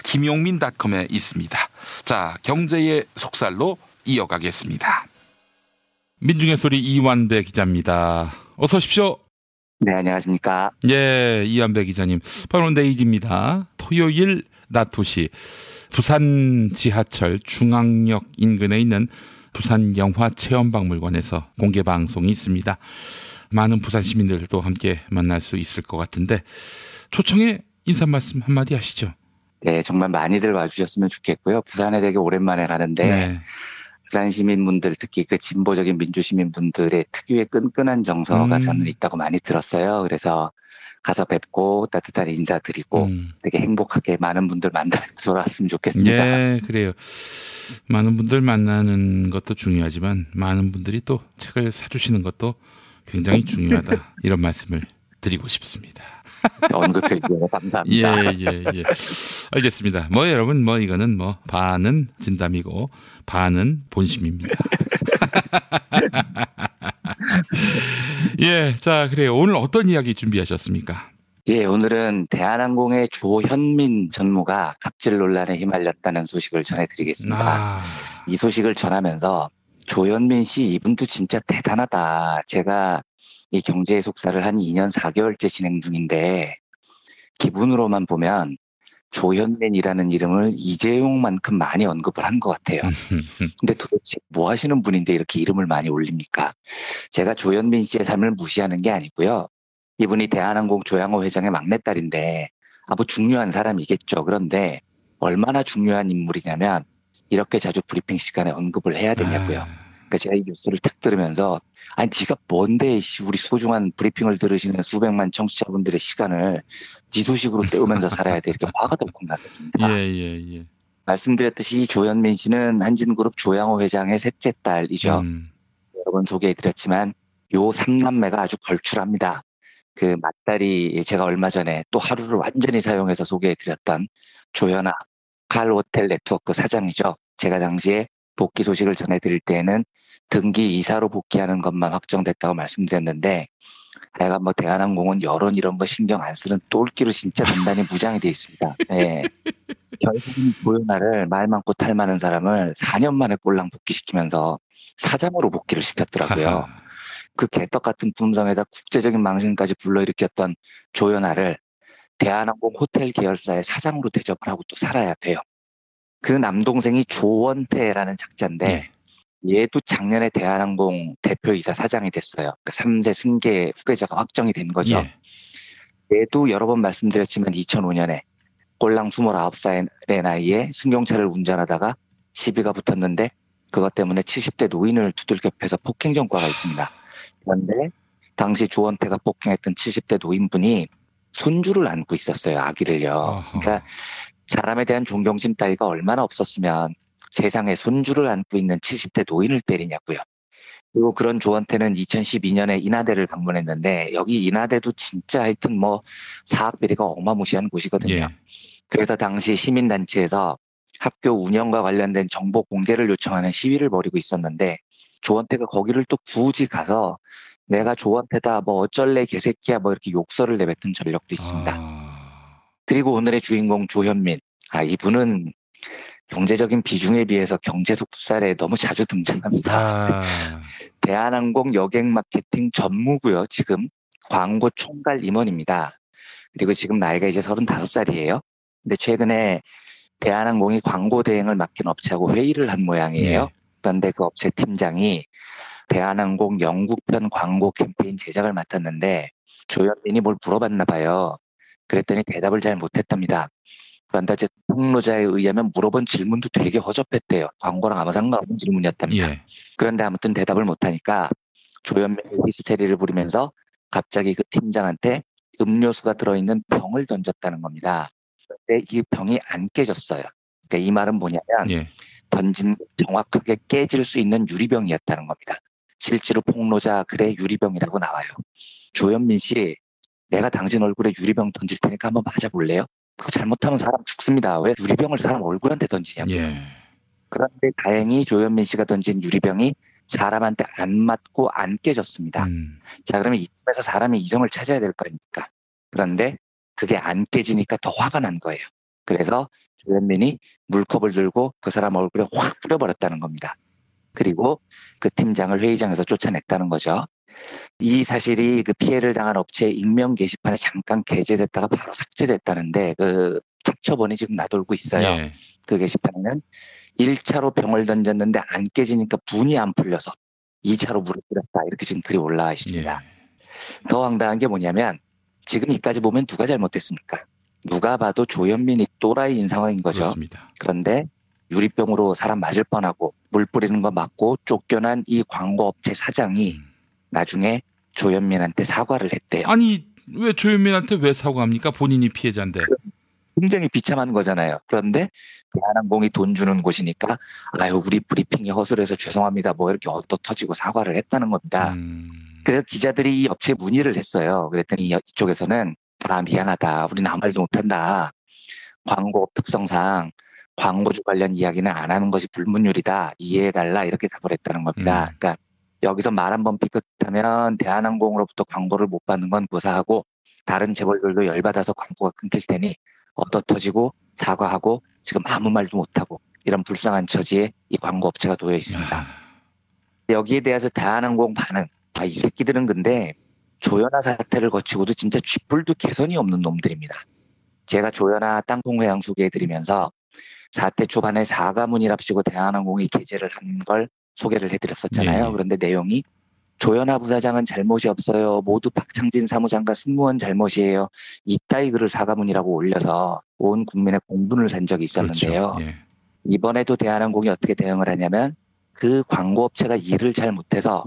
김용민닷컴에 있습니다. 자, 경제의 속살로 이어가겠습니다. 민중의 소리 이완배 기자입니다. 어서 오십시오. 네, 안녕하십니까. 예, 이완배 기자님. 바로 내일입니다. 토요일 낮 2시 부산 지하철 중앙역 인근에 있는 부산영화체험박물관에서 공개방송이 있습니다. 많은 부산 시민들도 함께 만날 수 있을 것 같은데 초청에 인사 말씀 한마디 하시죠. 네, 정말 많이들 와주셨으면 좋겠고요. 부산에 되게 오랜만에 가는데 네. 부산 시민분들, 특히 그 진보적인 민주시민분들의 특유의 끈끈한 정서가 저는 있다고 많이 들었어요. 그래서 가서 뵙고 따뜻한 인사드리고 되게 행복하게 많은 분들 만나 뵙고 돌아왔으면 좋겠습니다. 네, 그래요. 많은 분들 만나는 것도 중요하지만 많은 분들이 또 책을 사주시는 것도 굉장히 중요하다. 이런 말씀을 드리고 싶습니다. 언급해 주셔서 감사합니다. 예. 알겠습니다. 여러분, 이거는 반은 진담이고 반은 본심입니다. 예, 자, 그래요. 오늘 어떤 이야기 준비하셨습니까? 예, 오늘은 대한항공의 조현민 전무가 갑질 논란에 휘말렸다는 소식을 전해드리겠습니다. 이 소식을 전하면서 조현민 씨 이분도 진짜 대단하다. 제가 이 경제의 속살을 한 2년 4개월째 진행 중인데 기분으로만 보면 조현민이라는 이름을 이재용만큼 많이 언급을 한 것 같아요. 근데 도대체 뭐 하시는 분인데 이렇게 이름을 많이 올립니까? 제가 조현민 씨의 삶을 무시하는 게 아니고요. 이분이 대한항공 조양호 회장의 막내딸인데 아주 중요한 사람이겠죠. 그런데 얼마나 중요한 인물이냐면 이렇게 자주 브리핑 시간에 언급을 해야 되냐고요. 그러니까 제가 이 뉴스를 딱 들으면서 아니 네가 뭔데 우리 소중한 브리핑을 들으시는 수백만 청취자분들의 시간을 네 소식으로 때우면서 살아야 돼 이렇게 화가 덜컥 났었습니다. 예. 말씀드렸듯이 조현민 씨는 한진그룹 조양호 회장의 셋째 딸이죠. 여러 번 소개해드렸지만 요 3남매가 아주 걸출합니다. 그 맏딸이 제가 얼마 전에 또 하루를 완전히 사용해서 소개해드렸던 조현아 칼 호텔 네트워크 사장이죠. 제가 당시에 복귀 소식을 전해드릴 때에는 등기 이사로 복귀하는 것만 확정됐다고 말씀드렸는데 내가 대한항공은 여론 이런 거 신경 안 쓰는 똘끼로 진짜 단단히 무장이 돼 있습니다. 네. 결국은 조현아를 말 많고 탈 많은 사람을 4년 만에 꼴랑 복귀시키면서 사장으로 복귀를 시켰더라고요. 그 개떡 같은 품성에다 국제적인 망신까지 불러일으켰던 조현아를 대한항공 호텔 계열사의 사장으로 대접을 하고 또 살아야 돼요. 그 남동생이 조원태라는 작자인데 얘도 작년에 대한항공 대표이사 사장이 됐어요. 그러니까 3대 승계 후계자가 확정이 된 거죠. 얘도 여러 번 말씀드렸지만 2005년에 꼴랑 29살의 나이에 승용차를 운전하다가 시비가 붙었는데 그것 때문에 70대 노인을 두들겨 패서 폭행 전과가 있습니다. 그런데 당시 조원태가 폭행했던 70대 노인분이 손주를 안고 있었어요. 아기를요. 그러니까 사람에 대한 존경심 따위가 얼마나 없었으면 세상에 손주를 안고 있는 70대 노인을 때리냐고요. 그리고 그런 조원태는 2012년에 인하대를 방문했는데 여기 인하대도 진짜 하여튼 사학 비리가 어마무시한 곳이거든요. 그래서 당시 시민단체에서 학교 운영과 관련된 정보 공개를 요청하는 시위를 벌이고 있었는데 조원태가 거기를 또 굳이 가서 내가 조원태다 어쩔래 개새끼야 이렇게 욕설을 내뱉은 전력도 있습니다. 그리고 오늘의 주인공 조현민. 이분은 경제적인 비중에 비해서 경제 속살에 너무 자주 등장합니다. 대한항공 여객 마케팅 전무고요. 지금 광고 총괄 임원입니다. 그리고 지금 나이가 이제 35살이에요. 근데 최근에 대한항공이 광고 대행을 맡긴 업체하고 회의를 한 모양이에요. 그런데 그 업체 팀장이 대한항공 영국편 광고 캠페인 제작을 맡았는데 조현민이 뭘 물어봤나 봐요. 그랬더니 대답을 잘 못했답니다. 그런데 제 폭로자에 의하면 물어본 질문도 되게 허접했대요. 광고랑 아무 상관없는 질문이었답니다. 그런데 아무튼 대답을 못하니까 조현민이 히스테리를 부리면서 갑자기 그 팀장한테 음료수가 들어있는 병을 던졌다는 겁니다. 그런데 이 병이 안 깨졌어요. 그러니까 이 말은 뭐냐면 던진 정확하게 깨질 수 있는 유리병이었다는 겁니다. 실제로 폭로자 글에 유리병이라고 나와요. 조현민 씨, 내가 당신 얼굴에 유리병 던질 테니까 한번 맞아볼래요? 그거 잘못하면 사람 죽습니다. 왜 유리병을 사람 얼굴한테 던지냐고요. 예. 그런데 다행히 조현민 씨가 던진 유리병이 사람한테 안 맞고 안 깨졌습니다. 자, 그러면 이쯤에서 사람이 이성을 찾아야 될 거 아닙니까? 그런데 그게 안 깨지니까 더 화가 난 거예요. 그래서 조현민이 물컵을 들고 그 사람 얼굴에 확 뿌려버렸다는 겁니다. 그리고 그 팀장을 회의장에서 쫓아냈다는 거죠. 이 사실이 그 피해를 당한 업체의 익명 게시판에 잠깐 게재됐다가 바로 삭제됐다는데 그 캡처본이 지금 나돌고 있어요. 예. 그 게시판에는 1차로 병을 던졌는데 안 깨지니까 분이 안 풀려서 2차로 물을 뿌렸다. 이렇게 지금 글이 올라와 있습니다. 예. 더 황당한 게 뭐냐면 지금 이까지 보면 누가 잘못됐습니까? 누가 봐도 조현민이 또라이인 상황인 거죠. 그렇습니다. 그런데 유리병으로 사람 맞을 뻔하고 물 뿌리는 거 맞고 쫓겨난 이 광고업체 사장이 나중에 조현민한테 사과를 했대요. 아니 왜 조현민한테 왜 사과합니까? 본인이 피해자인데. 굉장히 비참한 거잖아요. 그런데 대한항공이 돈 주는 곳이니까 아유 우리 브리핑이 허술해서 죄송합니다. 뭐 이렇게 얻어 터지고 사과를 했다는 겁니다. 그래서 기자들이 이 업체에 문의를 했어요. 그랬더니 이쪽에서는 아 미안하다. 우리는 아무 말도 못한다. 광고 특성상 광고주 관련 이야기는 안 하는 것이 불문율이다. 이해해달라. 이렇게 답을 했다는 겁니다. 그러니까 여기서 말 한번 삐끗하면 대한항공으로부터 광고를 못 받는 건 고사하고 다른 재벌들도 열받아서 광고가 끊길 테니 얻어 터지고 사과하고 지금 아무 말도 못하고 이런 불쌍한 처지에 이 광고업체가 놓여 있습니다. 여기에 대해서 대한항공 반응. 이 새끼들은 근데 조현아 사태를 거치고도 진짜 쥐뿔도 개선이 없는 놈들입니다. 제가 조현아 땅콩회항 소개해드리면서 사태 초반에 사과문이랍시고 대한항공이 게재를 한 걸 소개를 해드렸었잖아요. 네. 그런데 내용이 조현아 부사장은 잘못이 없어요. 모두 박창진 사무장과 승무원 잘못이에요. 이따위 글을 사과문이라고 올려서 온 국민의 공분을 산 적이 있었는데요. 그렇죠. 예. 이번에도 대한항공이 어떻게 대응을 하냐면 그 광고업체가 일을 잘 못해서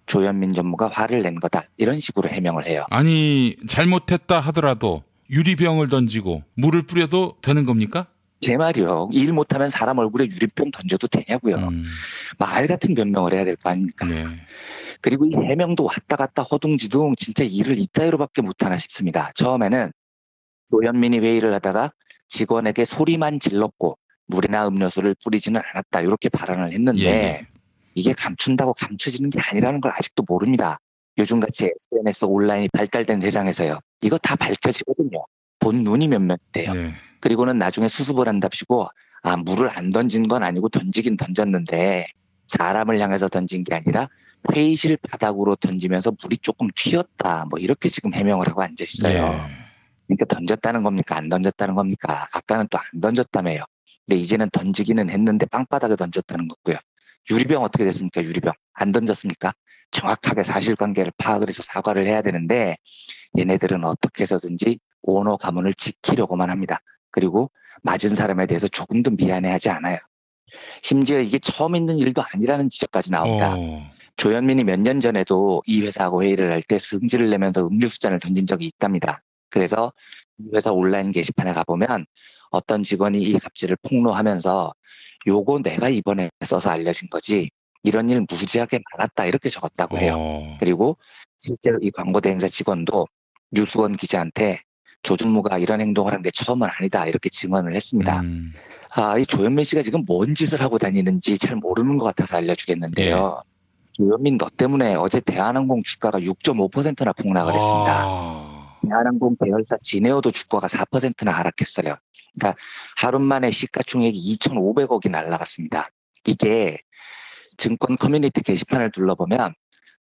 조현민 전무가 화를 낸 거다. 이런 식으로 해명을 해요. 아니 잘못했다 하더라도 유리병을 던지고 물을 뿌려도 되는 겁니까? 제 말이요. 일 못하면 사람 얼굴에 유리병 던져도 되냐고요. 말 같은 변명을 해야 될 거 아닙니까? 네. 그리고 이 해명도 왔다 갔다 허둥지둥 진짜 일을 이따위로밖에 못하나 싶습니다. 처음에는 조현민이 회의를 하다가 직원에게 소리만 질렀고 물이나 음료수를 뿌리지는 않았다. 이렇게 발언을 했는데 예. 이게 감춘다고 감춰지는 게 아니라는 걸 아직도 모릅니다. 요즘같이 SNS 온라인이 발달된 세상에서요. 이거 다 밝혀지거든요. 본 눈이 몇몇돼요. 네. 그리고는 나중에 수습을 한답시고 물을 안 던진 건 아니고 던지긴 던졌는데 사람을 향해서 던진 게 아니라 회의실 바닥으로 던지면서 물이 조금 튀었다. 뭐 이렇게 지금 해명을 하고 앉아 있어요. 네. 그러니까 던졌다는 겁니까? 안 던졌다는 겁니까? 아까는 또 안 던졌다며요. 근데 이제는 던지기는 했는데 빵바닥에 던졌다는 거고요. 유리병 어떻게 됐습니까? 유리병 안 던졌습니까? 정확하게 사실관계를 파악을 해서 사과를 해야 되는데 얘네들은 어떻게 해서든지 오너 가문을 지키려고만 합니다. 그리고 맞은 사람에 대해서 조금도 미안해하지 않아요. 심지어 이게 처음 있는 일도 아니라는 지적까지 나옵니다. 조현민이 몇 년 전에도 이 회사하고 회의를 할 때 승질을 내면서 음료수잔을 던진 적이 있답니다. 그래서 이 회사 온라인 게시판에 가보면 어떤 직원이 이 갑질을 폭로하면서 요거 내가 이번에 써서 알려진 거지 이런 일 무지하게 많았다 이렇게 적었다고 해요. 그리고 실제로 이 광고 대행사 직원도 유수원 기자한테 조준무가 이런 행동을 한 게 처음은 아니다 이렇게 증언을 했습니다. 이 조현민 씨가 지금 뭔 짓을 하고 다니는지 잘 모르는 것 같아서 알려주겠는데요. 조현민 너 때문에 어제 대한항공 주가가 6.5%나 폭락을 했습니다. 대한항공 계열사 진에어도 주가가 4%나 하락했어요. 그러니까 하루 만에 시가총액이 2,500억이 날라갔습니다. 이게 증권 커뮤니티 게시판을 둘러보면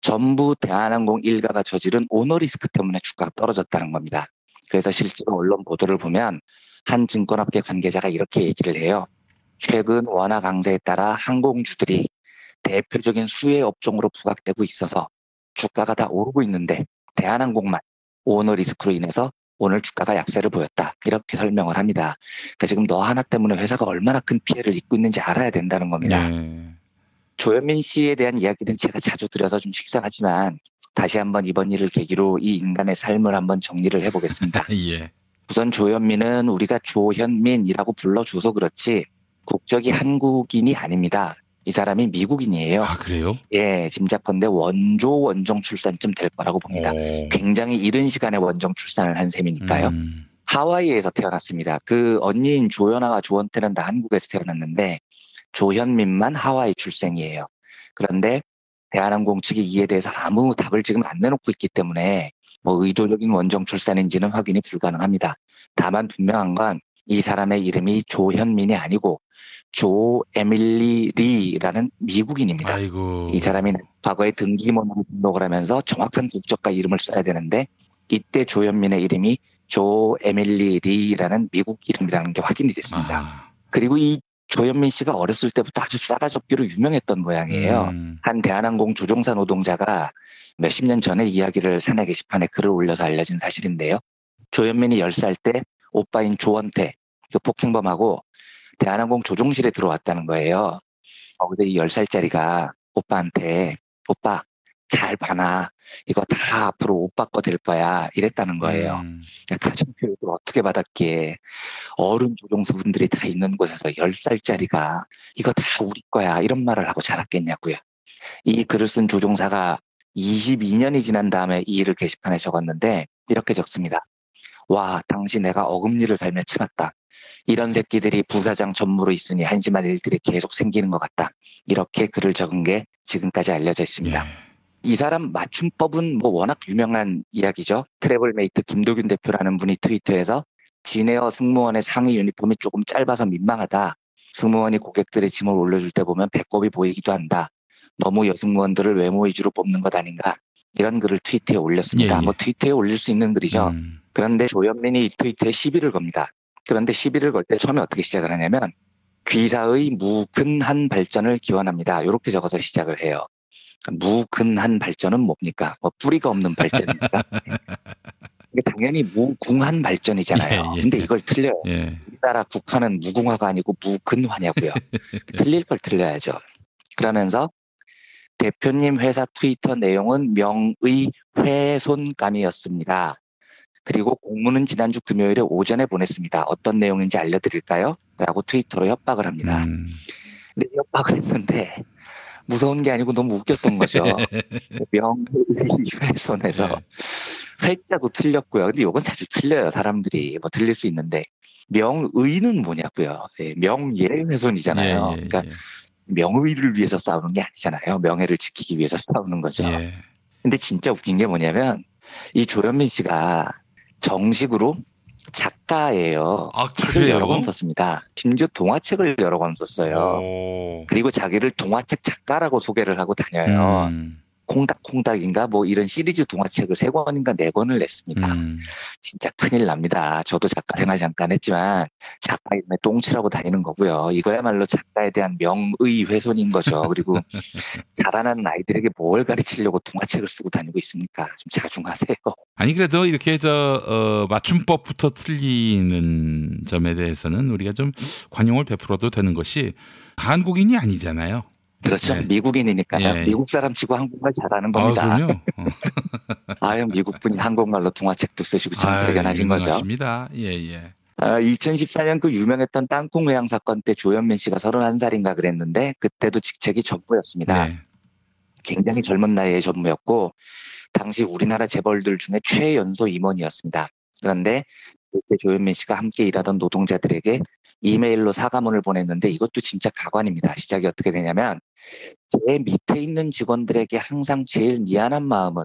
전부 대한항공 일가가 저지른 오너리스크 때문에 주가가 떨어졌다는 겁니다. 그래서 실제로 언론 보도를 보면 한 증권업계 관계자가 이렇게 얘기를 해요. 최근 원화 강세에 따라 항공주들이 대표적인 수혜 업종으로 부각되고 있어서 주가가 다 오르고 있는데 대한항공만 오너리스크로 인해서 오늘 주가가 약세를 보였다. 이렇게 설명을 합니다. 그러니까 지금 너 하나 때문에 회사가 얼마나 큰 피해를 입고 있는지 알아야 된다는 겁니다. 조현민 씨에 대한 이야기는 제가 자주 드려서 좀 식상하지만 다시 한번 이번 일을 계기로 이 인간의 삶을 한번 정리를 해보겠습니다. 예. 우선 조현민은 우리가 조현민이라고 불러줘서 그렇지 국적이 한국인이 아닙니다. 이 사람이 미국인이에요. 아, 그래요? 예, 짐작컨대 원종 출산쯤 될 거라고 봅니다. 굉장히 이른 시간에 원종 출산을 한 셈이니까요. 하와이에서 태어났습니다. 그 언니인 조연아가 조원태는 다 한국에서 태어났는데 조현민만 하와이 출생이에요. 그런데 대한항공 측이 이에 대해서 아무 답을 지금 안 내놓고 있기 때문에 뭐 의도적인 원정 출산인지는 확인이 불가능합니다. 다만 분명한 건 이 사람의 이름이 조현민이 아니고 조 에밀리 리라는 미국인입니다. 아이고. 이 사람이 과거에 등기번호를 등록을 하면서 정확한 국적과 이름을 써야 되는데 이때 조현민의 이름이 조 에밀리 리라는 미국 이름이라는 게 확인이 됐습니다. 그리고 이 조현민 씨가 어렸을 때부터 아주 싸가지 없기로 유명했던 모양이에요. 한 대한항공 조종사 노동자가 몇십 년 전에 이야기를 사내 게시판에 글을 올려서 알려진 사실인데요. 조현민이 10살 때 오빠인 조원태, 그 폭행범하고 대한항공 조종실에 들어왔다는 거예요. 거기서 이 10살짜리가 오빠한테 오빠 잘 봐놔. 이거 다 앞으로 오빠 거 될 거야. 이랬다는 거예요. 가정교육을 어떻게 받았기에 어른 조종사분들이 다 있는 곳에서 10살짜리가 이거 다 우리 거야. 이런 말을 하고 자랐겠냐고요. 이 글을 쓴 조종사가 22년이 지난 다음에 이 일을 게시판에 적었는데 이렇게 적습니다. 와, 당시 내가 어금니를 갈며 참았다. 이런 새끼들이 부사장 전무로 있으니 한심한 일들이 계속 생기는 것 같다. 이렇게 글을 적은 게 지금까지 알려져 있습니다. 이 사람 맞춤법은 뭐 워낙 유명한 이야기죠. 트래블메이트 김도균 대표라는 분이 트위터에서 진에어 승무원의 상의 유니폼이 조금 짧아서 민망하다. 승무원이 고객들의 짐을 올려줄 때 보면 배꼽이 보이기도 한다. 너무 여승무원들을 외모 위주로 뽑는 것 아닌가. 이런 글을 트위터에 올렸습니다. 뭐 트위터에 올릴 수 있는 글이죠. 그런데 조현민이 이 트위터에 시비를 겁니다. 그런데 시비를 걸 때 처음에 어떻게 시작을 하냐면 귀사의 무근한 발전을 기원합니다. 이렇게 적어서 시작을 해요. 무근한 발전은 뭡니까? 뭐 뿌리가 없는 발전입니까? 당연히 무궁한 발전이잖아요. 근데 이걸 틀려요. 우리나라 국화는 무궁화가 아니고 무근화냐고요. 틀릴 걸 틀려야죠. 그러면서 대표님 회사 트위터 내용은 명의훼손감이었습니다. 그리고 공문은 지난주 금요일에 오전에 보냈습니다. 어떤 내용인지 알려드릴까요? 라고 트위터로 협박을 합니다. 근데 협박을 했는데 무서운 게 아니고 너무 웃겼던 거죠. 명의훼손에서 회자도 틀렸고요. 근데 이건 자주 틀려요. 사람들이 뭐 틀릴 수 있는데 명의는 뭐냐고요. 명예훼손이잖아요. 그러니까 명의를 위해서 싸우는 게 아니잖아요. 명예를 지키기 위해서 싸우는 거죠. 근데 진짜 웃긴 게 뭐냐면 이 조현민 씨가 정식으로 작가예요. 책을 여러 권 썼습니다. 심지어 동화책을 여러 권 썼어요. 그리고 자기를 동화책 작가라고 소개를 하고 다녀요. 콩닥콩닥인가 뭐 이런 시리즈 동화책을 3권인가 4권을 냈습니다. 진짜 큰일 납니다. 저도 작가 생활 잠깐 했지만 작가 이름에 똥치라고 다니는 거고요. 이거야말로 작가에 대한 명의훼손인 거죠. 그리고 자라나는 아이들에게 뭘 가르치려고 동화책을 쓰고 다니고 있습니까? 좀 자중하세요. 아니 그래도 이렇게 맞춤법부터 틀리는 점에 대해서는 우리가 좀 관용을 베풀어도 되는 것이 한국인이 아니잖아요. 그렇죠. 미국인이니까요. 미국 사람 치고 한국말 잘하는 겁니다. 그럼요. 아유, 미국 분이 한국말로 동화책도 쓰시고 참 대견하신 거죠. 맞습니다. 2014년 그 유명했던 땅콩 회항 사건 때 조현민 씨가 31살인가 그랬는데 그때도 직책이 전무였습니다. 굉장히 젊은 나이에 전무였고 당시 우리나라 재벌들 중에 최연소 임원이었습니다. 그런데 그때 조현민 씨가 함께 일하던 노동자들에게 이메일로 사과문을 보냈는데 이것도 진짜 가관입니다. 시작이 어떻게 되냐면 제 밑에 있는 직원들에게 항상 제일 미안한 마음은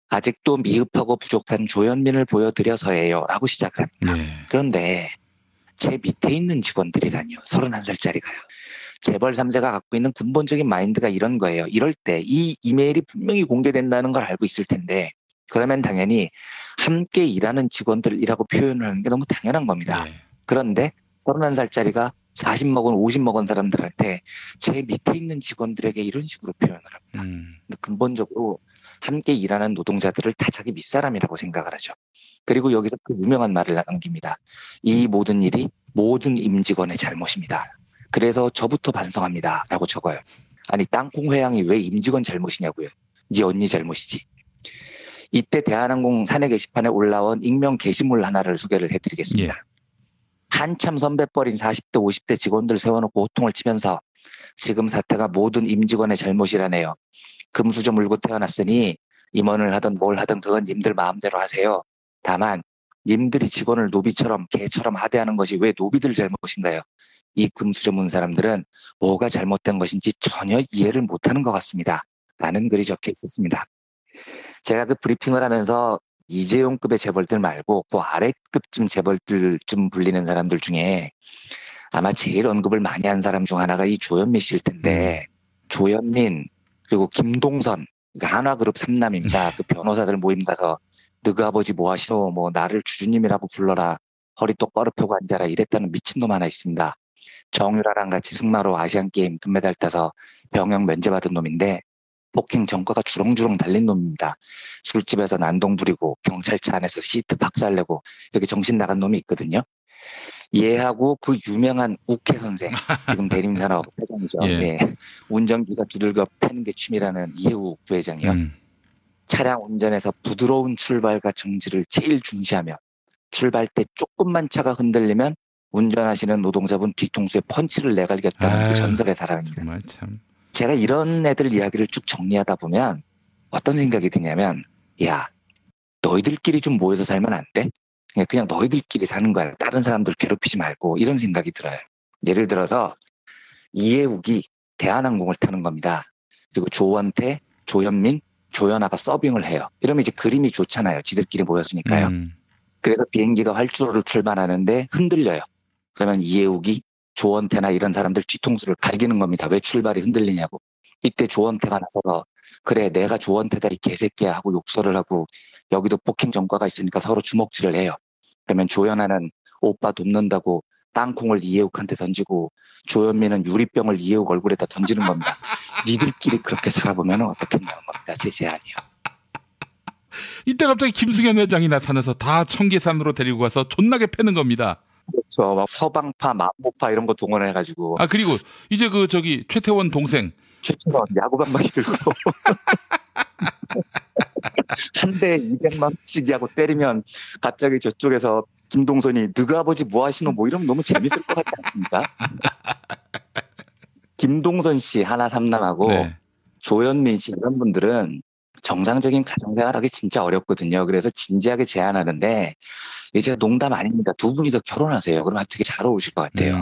아직도 미흡하고 부족한 조현민을 보여드려서예요. 라고 시작을 합니다. 그런데 제 밑에 있는 직원들이라니요. 31살짜리가요. 재벌 3세가 갖고 있는 근본적인 마인드가 이런 거예요. 이럴 때 이 이메일이 분명히 공개된다는 걸 알고 있을 텐데 그러면 당연히 함께 일하는 직원들이라고 표현을 하는 게 너무 당연한 겁니다. 그런데 31살짜리가 40 먹은 50 먹은 사람들한테 제 밑에 있는 직원들에게 이런 식으로 표현을 합니다. 근본적으로 함께 일하는 노동자들을 다 자기 밑사람이라고 생각을 하죠. 그리고 여기서 그 유명한 말을 남깁니다. 이 모든 일이 모든 임직원의 잘못입니다. 그래서 저부터 반성합니다. 라고 적어요. 아니 땅콩 회항이 왜 임직원 잘못이냐고요. 네 언니 잘못이지. 이때 대한항공 사내 게시판에 올라온 익명 게시물 하나를 소개를 해드리겠습니다. 한참 선배뻘인 40대 50대 직원들 세워놓고 호통을 치면서 지금 사태가 모든 임직원의 잘못이라네요. 금수저 물고 태어났으니 임원을 하든 뭘 하든 그건 님들 마음대로 하세요. 다만 님들이 직원을 노비처럼 개처럼 하대하는 것이 왜 노비들 잘못인가요? 이 금수저문 사람들은 뭐가 잘못된 것인지 전혀 이해를 못하는 것 같습니다. 라는 글이 적혀 있었습니다. 제가 그 브리핑을 하면서 이재용급의 재벌들 말고 그 아래급쯤 재벌들쯤 불리는 사람들 중에 아마 제일 언급을 많이 한 사람 중 하나가 이 조현민 씨일 텐데 조현민 그리고 김동선 한화그룹 3남입니다. 그 변호사들 모임 가서 너그 아버지 뭐 하시노 뭐 나를 주주님이라고 불러라 허리 똑바로 펴고 앉아라 이랬다는 미친놈 하나 있습니다. 정유라랑 같이 승마로 아시안게임 금메달 따서 병역 면제받은 놈인데 폭행 전과가 주렁주렁 달린 놈입니다. 술집에서 난동 부리고 경찰차 안에서 시트 박살내고 이렇게 정신 나간 놈이 있거든요. 얘하고 그 유명한 욱해 선생 지금 대림산업 회장이죠. 예. 네. 운전기사 두들겨 패는 게 취미라는 이해욱 부회장이요. 차량 운전에서 부드러운 출발과 정지를 제일 중시하며 출발 때 조금만 차가 흔들리면 운전하시는 노동자분 뒤통수에 펀치를 내갈겼다는 그 전설의 사람입니다. 정말 참. 제가 이런 애들 이야기를 쭉 정리하다 보면 어떤 생각이 드냐면 야 너희들끼리 좀 모여서 살면 안 돼? 그냥 너희들끼리 사는 거야. 다른 사람들 괴롭히지 말고 이런 생각이 들어요. 예를 들어서 이해욱이 대한항공을 타는 겁니다. 그리고 조원태, 조현민, 조연아가 서빙을 해요. 이러면 이제 그림이 좋잖아요. 지들끼리 모였으니까요. 그래서 비행기가 활주로를 출발하는데 흔들려요. 그러면 이해욱이 조원태나 이런 사람들 뒤통수를 갈기는 겁니다. 왜 출발이 흔들리냐고. 이때 조원태가 나서서 그래 내가 조원태다 이 개새끼야 하고 욕설을 하고 여기도 폭행 전과가 있으니까 서로 주먹질을 해요. 그러면 조연아는 오빠 돕는다고 땅콩을 이해욱한테 던지고 조현민은 유리병을 이해욱 얼굴에다 던지는 겁니다. 니들끼리 그렇게 살아보면 어떻게 되는 겁니다. 제 제안이요. 이때 갑자기 김승현 회장이 나타나서 다 청계산으로 데리고 가서 존나게 패는 겁니다. 그렇죠. 막 서방파, 만보파 이런 거 동원해가지고. 아 그리고 이제 그 저기 최태원 동생. 최태원 야구방망이 들고 한 대에 200만 원씩 하고 때리면 갑자기 저쪽에서 김동선이 너그 아버지 뭐 하시노 뭐 이러면 너무 재밌을 것 같지 않습니까? 김동선 씨 하나 3남하고 네. 조현민 씨 이런 분들은 정상적인 가정생활하기 진짜 어렵거든요. 그래서 진지하게 제안하는데 이게 제가 농담 아닙니다. 두 분이서 결혼하세요. 그러면 되게 잘 어울리실 것 같아요.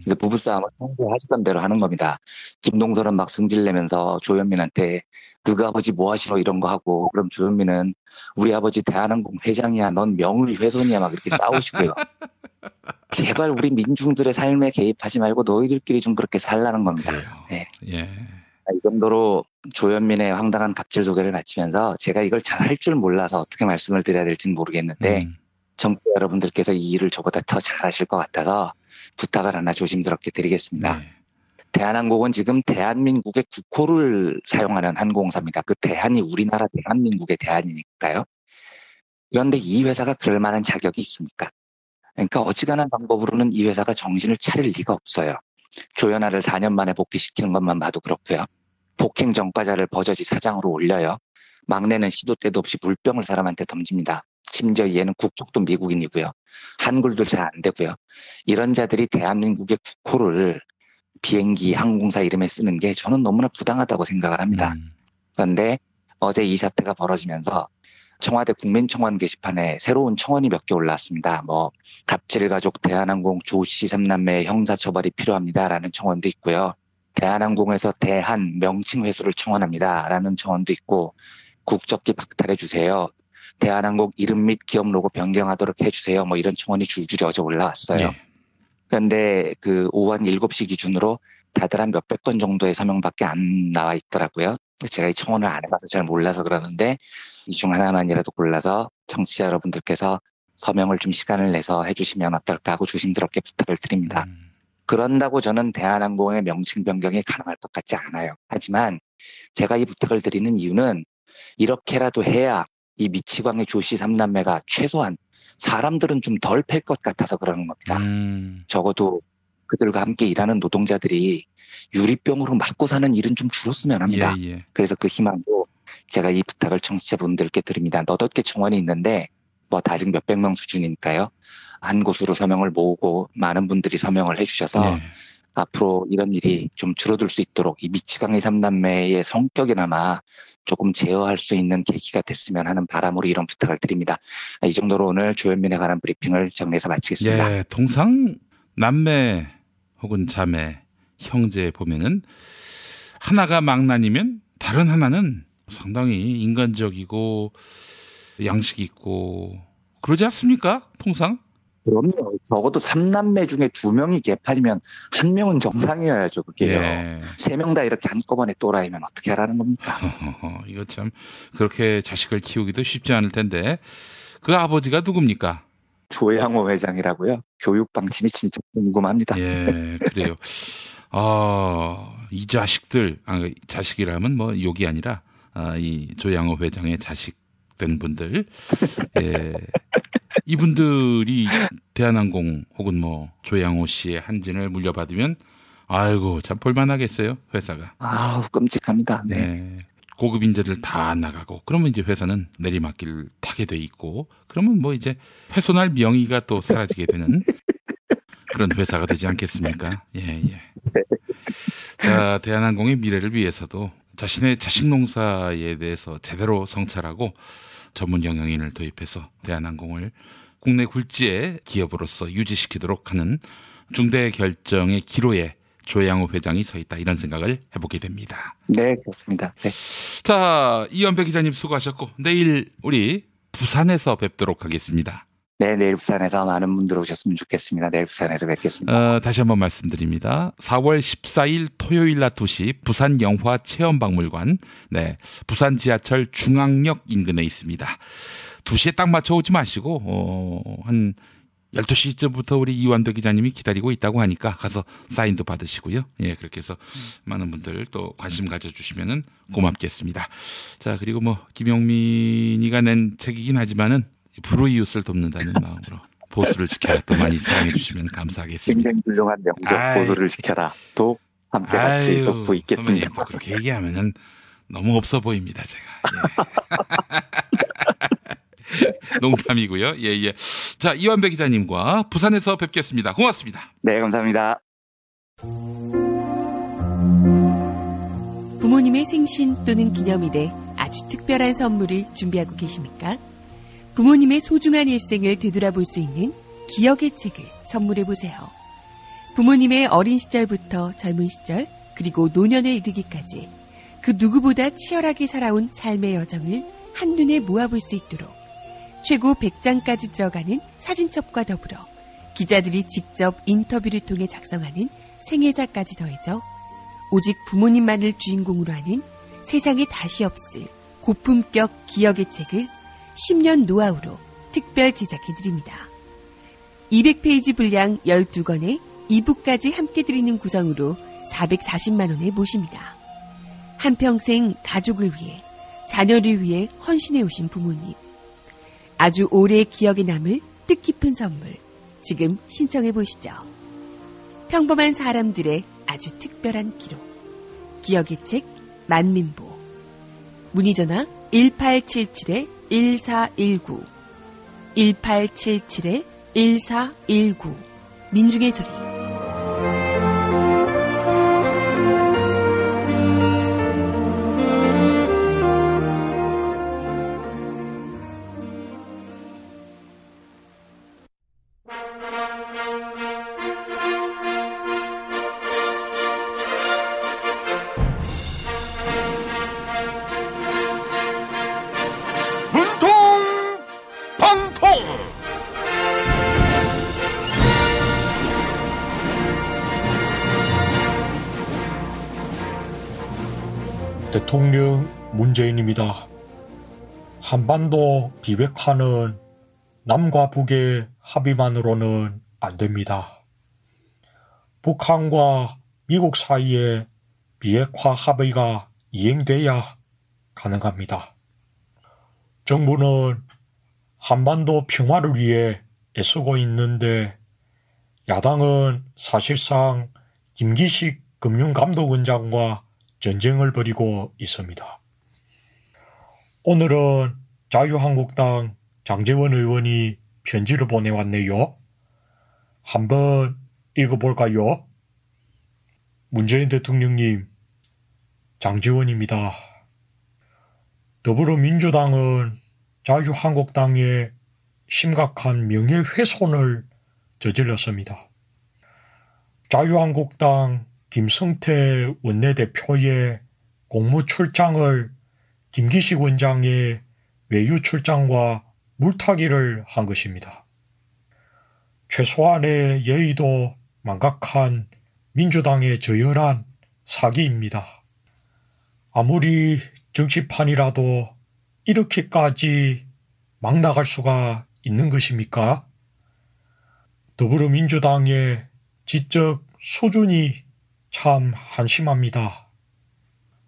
그래서 부부싸움을 평소에 하시던 대로 하는 겁니다. 김동선은 막 승질내면서 조현민한테 너그 아버지 뭐 하시러 이런 거 하고 그럼 조현민은 우리 아버지 대한항공 회장이야. 넌 명의 훼손이야. 막 이렇게 싸우시고요. 제발 우리 민중들의 삶에 개입하지 말고 너희들끼리 좀 그렇게 살라는 겁니다. 네. 예. 이 정도로 조현민의 황당한 갑질 소개를 마치면서 제가 이걸 잘 할 줄 몰라서 어떻게 말씀을 드려야 될지는 모르겠는데 정부 여러분들께서 이 일을 저보다 더 잘하실 것 같아서 부탁을 하나 조심스럽게 드리겠습니다. 네. 대한항공은 지금 대한민국의 국호를 사용하는 항공사입니다. 그 대한이 우리나라 대한민국의 대한이니까요. 그런데 이 회사가 그럴 만한 자격이 있습니까? 그러니까 어지간한 방법으로는 이 회사가 정신을 차릴 리가 없어요. 조연아를 4년 만에 복귀시키는 것만 봐도 그렇고요. 폭행 전과자를 버젓이 사장으로 올려요. 막내는 시도 때도 없이 물병을 사람한테 던집니다. 심지어 얘는 국적도 미국인이고요. 한글도 잘 안 되고요. 이런 자들이 대한민국의 국호를 비행기, 항공사 이름에 쓰는 게 저는 너무나 부당하다고 생각을 합니다. 그런데 어제 이 사태가 벌어지면서 청와대 국민청원 게시판에 새로운 청원이 몇 개 올라왔습니다. 뭐 갑질가족 대한항공 조씨 3남매의 형사처벌이 필요합니다라는 청원도 있고요. 대한항공에서 대한 명칭 회수를 청원합니다라는 청원도 있고 국적기 박탈해 주세요. 대한항공 이름 및 기업 로고 변경하도록 해주세요. 뭐 이런 청원이 줄줄이 어제 올라왔어요. 네. 그런데 그 오후 한 7시 기준으로 다들 한 몇백 건 정도의 서명밖에 안 나와 있더라고요. 제가 이 청원을 안 해봐서 잘 몰라서 그러는데 이 중 하나만이라도 골라서 청취자 여러분들께서 서명을 좀 시간을 내서 해주시면 어떨까 하고 조심스럽게 부탁을 드립니다. 그런다고 저는 대한항공의 명칭 변경이 가능할 것 같지 않아요. 하지만 제가 이 부탁을 드리는 이유는 이렇게라도 해야 이 미치광의 조씨 3남매가 최소한 사람들은 좀 덜 팰 것 같아서 그러는 겁니다. 적어도 그들과 함께 일하는 노동자들이 유리병으로 맞고 사는 일은 좀 줄었으면 합니다. 예, 예. 그래서 그 희망도 제가 이 부탁을 청취자분들께 드립니다. 너댓 개 청원이 있는데 뭐 다직 몇백 명 수준이니까요. 한 곳으로 서명을 모으고 많은 분들이 서명을 해주셔서 앞으로 이런 일이 좀 줄어들 수 있도록 이 미치광이 3남매의 성격이나마 조금 제어할 수 있는 계기가 됐으면 하는 바람으로 이런 부탁을 드립니다. 이 정도로 오늘 조현민에 관한 브리핑을 정리해서 마치겠습니다. 예, 통상 남매 혹은 자매, 형제 보면은 하나가 망난이면 다른 하나는 상당히 인간적이고 양식 있고 그러지 않습니까? 통상? 그럼요. 적어도 3남매 중에 2명이 개판이면 1명은 정상이어야죠. 그게요. 예. 3명 다 이렇게 한꺼번에 또라이면 어떻게 하라는 겁니까? 이거 참 그렇게 자식을 키우기도 쉽지 않을 텐데 그 아버지가 누굽니까? 조양호 회장이라고요. 교육 방침이 진짜 궁금합니다. 예, 그래요. 이 자식들, 자식이라면 뭐 욕이 아니라 이 조양호 회장의 자식 된 분들, 예. 이분들이 대한항공 혹은 뭐 조양호 씨의 한진을 물려받으면 아이고 참 볼만하겠어요 회사가. 아우 끔찍합니다. 네. 네. 고급 인재들 다 나가고 그러면 이제 회사는 내리막길 타게 돼 있고 그러면 뭐 이제 훼손할 명의가 또 사라지게 되는 그런 회사가 되지 않겠습니까? 예. 자, 대한항공의 미래를 위해서도 자신의 자식 농사에 대해서 제대로 성찰하고 전문 영양인을 도입해서 대한항공을 국내 굴지의 기업으로서 유지시키도록 하는 중대 결정의 기로에 조양호 회장이 서 있다 이런 생각을 해보게 됩니다. 네, 그렇습니다. 네. 자, 이현배 기자님 수고하셨고 내일 우리 부산에서 뵙도록 하겠습니다. 네, 내일 부산에서 많은 분들 오셨으면 좋겠습니다. 내일 부산에서 뵙겠습니다. 다시 한번 말씀드립니다. 4월 14일 토요일 낮 2시 부산 영화 체험박물관, 네, 부산 지하철 중앙역 인근에 있습니다. 2시에 딱 맞춰 오지 마시고 한 12시쯤부터 우리 이완도 기자님이 기다리고 있다고 하니까 가서 사인도 받으시고요. 예, 그렇게 해서 많은 분들 또 관심 가져주시면 고맙겠습니다. 자, 그리고 뭐 김용민이가 낸 책이긴 하지만은 불우이웃을 돕는다는 마음으로 보수를 지켜라 또 많이 사랑해 주시면 감사하겠습니다. 굉장히 훌륭한 명작 보수를 지켜라 또 함께 같이 돕고 있겠습니다. 또 그렇게 얘기하면은 너무 없어 보입니다 제가. 예. 농담이고요. 예. 자, 이완배 기자님과 부산에서 뵙겠습니다. 고맙습니다. 네, 감사합니다. 부모님의 생신 또는 기념일에 아주 특별한 선물을 준비하고 계십니까? 부모님의 소중한 일생을 되돌아볼 수 있는 기억의 책을 선물해보세요. 부모님의 어린 시절부터 젊은 시절 그리고 노년에 이르기까지 그 누구보다 치열하게 살아온 삶의 여정을 한눈에 모아볼 수 있도록 최고 100장까지 들어가는 사진첩과 더불어 기자들이 직접 인터뷰를 통해 작성하는 생애사까지 더해져 오직 부모님만을 주인공으로 하는 세상에 다시 없을 고품격 기억의 책을 10년 노하우로 특별 제작해드립니다. 200페이지 분량 12권에 2부까지 함께 드리는 구성으로 440만 원에 모십니다. 한평생 가족을 위해, 자녀를 위해 헌신해오신 부모님. 아주 오래 기억에 남을 뜻깊은 선물. 지금 신청해보시죠. 평범한 사람들의 아주 특별한 기록. 기억의 책 만민보. 문의전화 1877-1419 1877-1419 민중의 소리. 대통령 문재인입니다. 한반도 비핵화는 남과 북의 합의만으로는 안 됩니다. 북한과 미국 사이에 비핵화 합의가 이행돼야 가능합니다. 정부는 한반도 평화를 위해 애쓰고 있는데 야당은 사실상 김기식 금융감독원장과 전쟁을 벌이고 있습니다. 오늘은 자유한국당 장제원 의원이 편지를 보내왔네요. 한번 읽어볼까요? 문재인 대통령님, 장지원입니다. 더불어민주당은 자유한국당의 심각한 명예훼손을 저질렀습니다. 자유한국당 김성태 원내대표의 공무 출장을 김기식 원장의 외유 출장과 물타기를 한 것입니다. 최소한의 예의도 망각한 민주당의 저열한 사기입니다. 아무리 정치판이라도 이렇게까지 막 나갈 수가 있는 것입니까? 더불어민주당의 지적 수준이 참 한심합니다.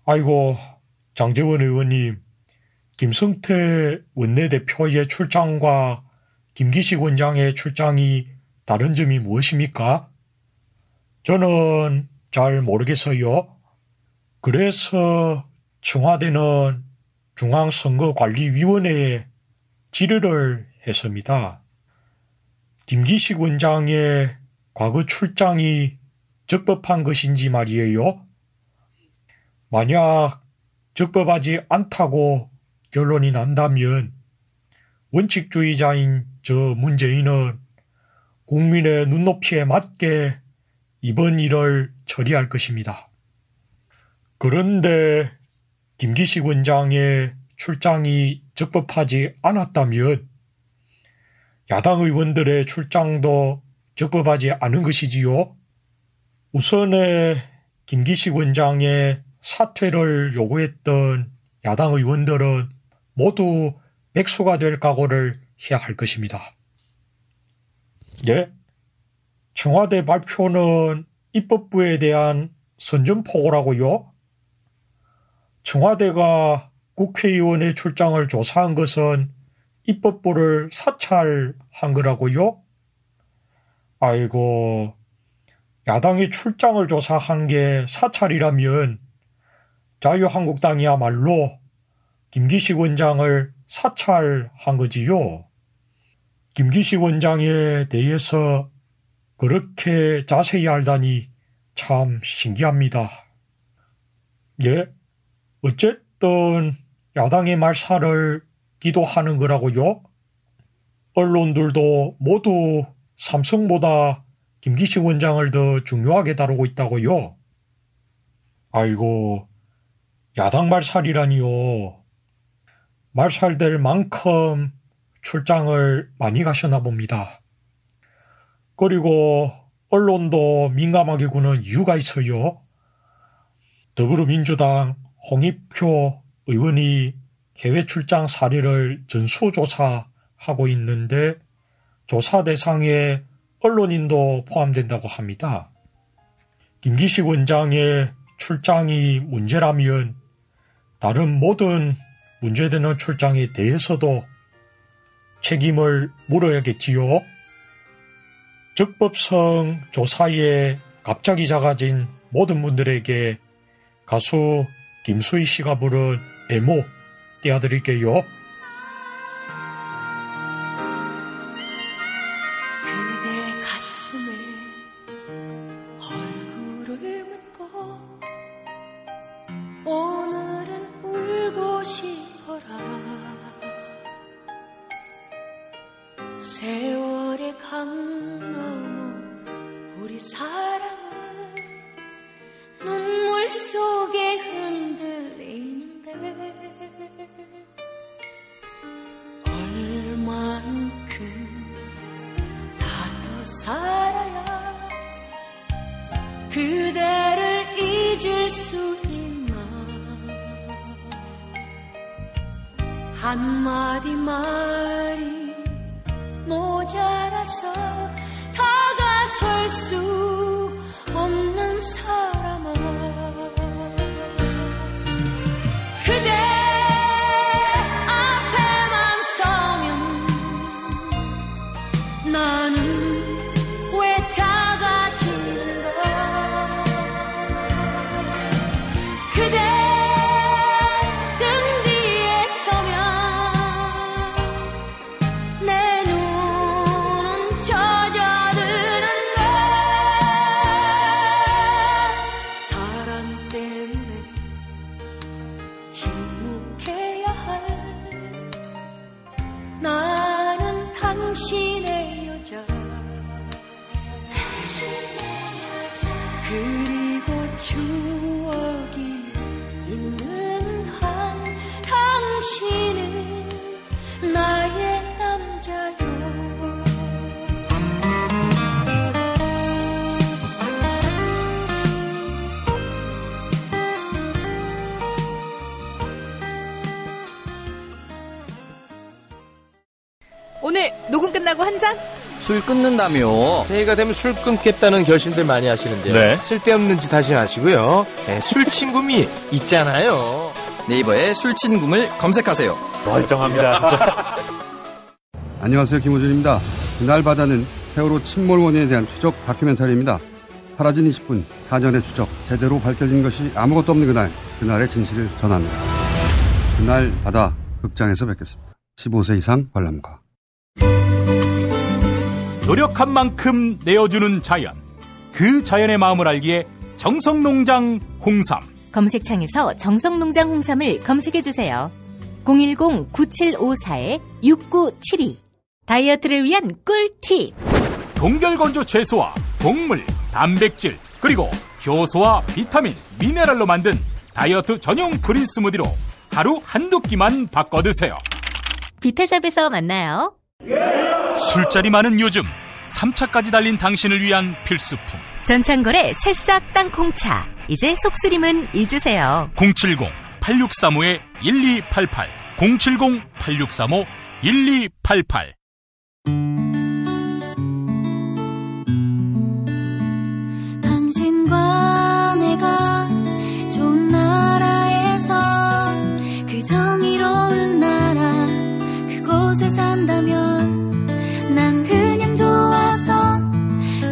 아이고, 장제원 의원님, 김성태 원내대표의 출장과 김기식 원장의 출장이 다른 점이 무엇입니까? 저는 잘 모르겠어요. 그래서 청와대는 중앙선거관리위원회에 질의를 했습니다. 김기식 원장의 과거 출장이 적법한 것인지 말이에요. 만약 적법하지 않다고 결론이 난다면 원칙주의자인 저 문재인은 국민의 눈높이에 맞게 이번 일을 처리할 것입니다. 그런데 김기식 원장의 출장이 적법하지 않았다면 야당 의원들의 출장도 적법하지 않은 것이지요. 우선에 김기식 원장의 사퇴를 요구했던 야당 의원들은 모두 백수가 될 각오를 해야 할 것입니다. 예? 청와대 발표는 입법부에 대한 선전포고라고요? 청와대가 국회의원의 출장을 조사한 것은 입법부를 사찰한 거라고요? 아이고, 야당이 출장을 조사한 게 사찰이라면 자유한국당이야말로 김기식 원장을 사찰한 거지요. 김기식 원장에 대해서 그렇게 자세히 알다니 참 신기합니다. 예? 어쨌든 야당의 말살을 기도하는 거라고요? 언론들도 모두 삼성보다 김기식 원장을 더 중요하게 다루고 있다고요? 아이고, 야당 말살이라니요. 말살될 만큼 출장을 많이 가셨나 봅니다. 그리고 언론도 민감하게 구는 이유가 있어요. 더불어민주당 홍익표 의원이 해외 출장 사례를 전수조사하고 있는데 조사 대상에 언론인도 포함된다고 합니다. 김기식 원장의 출장이 문제라면 다른 모든 문제되는 출장에 대해서도 책임을 물어야겠지요. 적법성 조사에 갑자기 작아진 모든 분들에게 가수 김수희 씨가 부른 애모 띄워드릴게요. 그대 가슴에 얼굴을 묻고 오늘은 울고 싶어라. 세월의 강 넘어 우리 사랑은 눈물 속에 흔들리는데 얼만큼 더 살아야 그대를 잊을 수 있나. 한마디 말이 모자라서 다가설 수 없는 사람아. 그대 앞에만 서면 나는 왜 작아지는가. 그대 등 뒤에 서면 내 눈은 젖어드는가. 그리고 추억이 있는 한 당신은 나의 남자요. 오늘 녹음 끝나고 한 잔? 술 끊는다며. 새해가 되면 술 끊겠다는 결심들 많이 하시는데요. 네. 쓸데없는 짓 하지 마시고요. 네, 술친굼이 있잖아요. 네이버에 술친굼을 검색하세요. 멀쩡합니다. 진짜. 안녕하세요, 김호준입니다. 그날 바다는 세월호 침몰 원인에 대한 추적 다큐멘터리입니다. 사라진 20분, 사전의 추적, 제대로 밝혀진 것이 아무것도 없는 그날, 그날의 진실을 전합니다. 그날 바다 극장에서 뵙겠습니다. 15세 이상 관람가. 노력한 만큼 내어주는 자연. 그 자연의 마음을 알기에 정성농장 홍삼. 검색창에서 정성농장 홍삼을 검색해주세요. 010-9754-6972. 다이어트를 위한 꿀팁. 동결건조 채소와 곡물, 단백질, 그리고 효소와 비타민, 미네랄로 만든 다이어트 전용 그린 스무디로 하루 한두 끼만 바꿔 드세요. 비타샵에서 만나요. 술자리 많은 요즘 3차까지 달린 당신을 위한 필수품. 전창걸의 새싹 땅콩차. 이제 속쓰림은 잊으세요. 070-8635-1288 070-8635-1288. 당신과 내가 좋은 나라에서 그 정의로운 나라 그곳에 산다면 난 그냥 좋아서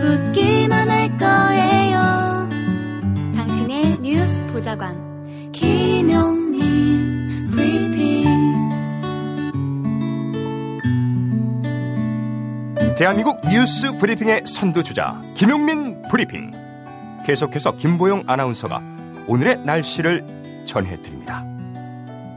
웃기만 할 거예요. 당신의 뉴스 보좌관 김용민 브리핑. 대한민국 뉴스 브리핑의 선두주자 김용민 브리핑. 계속해서 김보영 아나운서가 오늘의 날씨를 전해드립니다.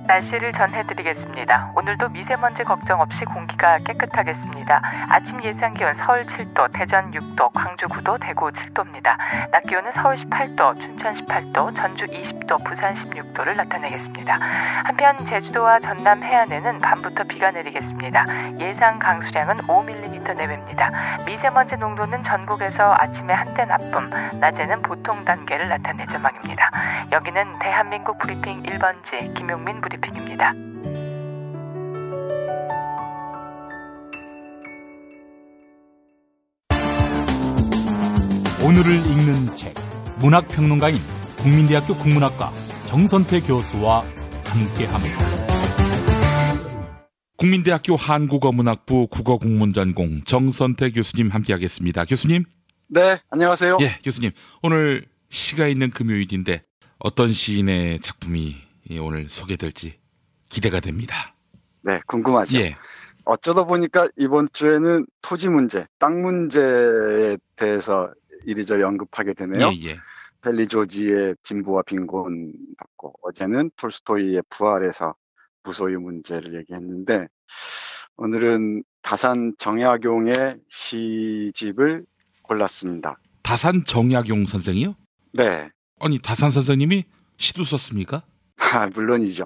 날씨를 전해드리겠습니다. 오늘도 미세먼지 걱정 없이 공기가 깨끗하겠습니다. 아침 예상 기온 서울 7도, 대전 6도, 광주 9도, 대구 7도입니다. 낮 기온은 서울 18도, 춘천 18도, 전주 20도, 부산 16도를 나타내겠습니다. 한편 제주도와 전남 해안에는 밤부터 비가 내리겠습니다. 예상 강수량은 5mm 내외입니다. 미세먼지 농도는 전국에서 아침에 한때 나쁨, 낮에는 보통 단계를 나타낼 전망입니다. 여기는 대한민국 브리핑 1번지 김용민 브리핑입니다. 오늘을 읽는 책, 문학평론가인 국민대학교 국문학과 정선태 교수와 함께합니다. 국민대학교 한국어문학부 국어국문전공 정선태 교수님 함께하겠습니다. 교수님. 네, 안녕하세요. 예, 교수님. 오늘 시가 있는 금요일인데 어떤 시인의 작품이 오늘 소개될지 기대가 됩니다. 네, 궁금하죠. 예. 어쩌다 보니까 이번 주에는 토지 문제, 땅 문제에 대해서 이리저리 언급하게 되네요. 예. 헨리 조지의 진보와 빈곤 받고, 어제는 톨스토이의 부활에서 무소유 문제를 얘기했는데, 오늘은 다산 정약용의 시집을 골랐습니다. 다산 정약용 선생이요? 네. 아니, 다산 선생님이 시도 썼습니까? 물론이죠.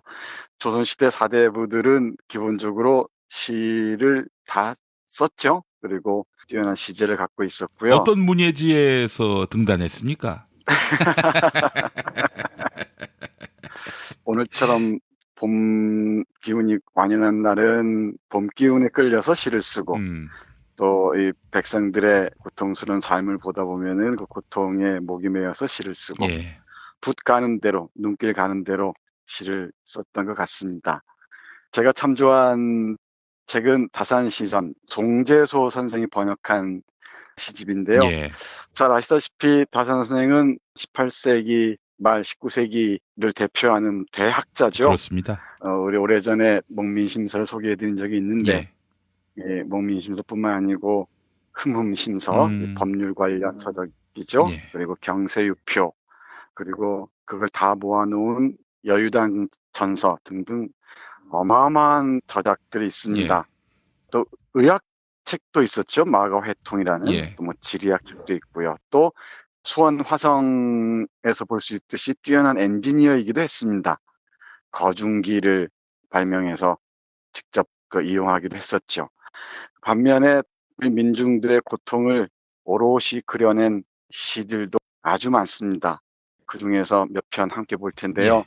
조선시대 사대부들은 기본적으로 시를 다 썼죠. 그리고 뛰어난 시제를 갖고 있었고요. 어떤 문예지에서 등단했습니까? 오늘처럼 봄 기운이 완연한 날은 봄 기운에 끌려서 시를 쓰고 또 이 백성들의 고통스러운 삶을 보다 보면은 그 고통에 목이 메어서 시를 쓰고 붓 가는 대로, 눈길 가는 대로 시를 썼던 것 같습니다. 제가 참 좋아한 책은 다산시선, 송재소 선생이 번역한 시집인데요. 잘 아시다시피 다산 선생은 18세기 말 19세기를 대표하는 대학자죠. 그렇습니다. 우리 오래전에 목민심서를 소개해드린 적이 있는데 목민심서뿐만 아니고 흠흠심서, 법률 관련 서적이죠. 그리고 경세유표, 그리고 그걸 다 모아놓은 여유당 전서 등등 어마어마한 저작들이 있습니다. 또 의학 책도 있었죠. 마가회통이라는 또 뭐 지리학 책도 있고요. 또 수원 화성에서 볼 수 있듯이 뛰어난 엔지니어이기도 했습니다. 거중기를 발명해서 직접 이용하기도 했었죠. 반면에 우리 민중들의 고통을 오롯이 그려낸 시들도 아주 많습니다. 그 중에서 몇 편 함께 볼 텐데요.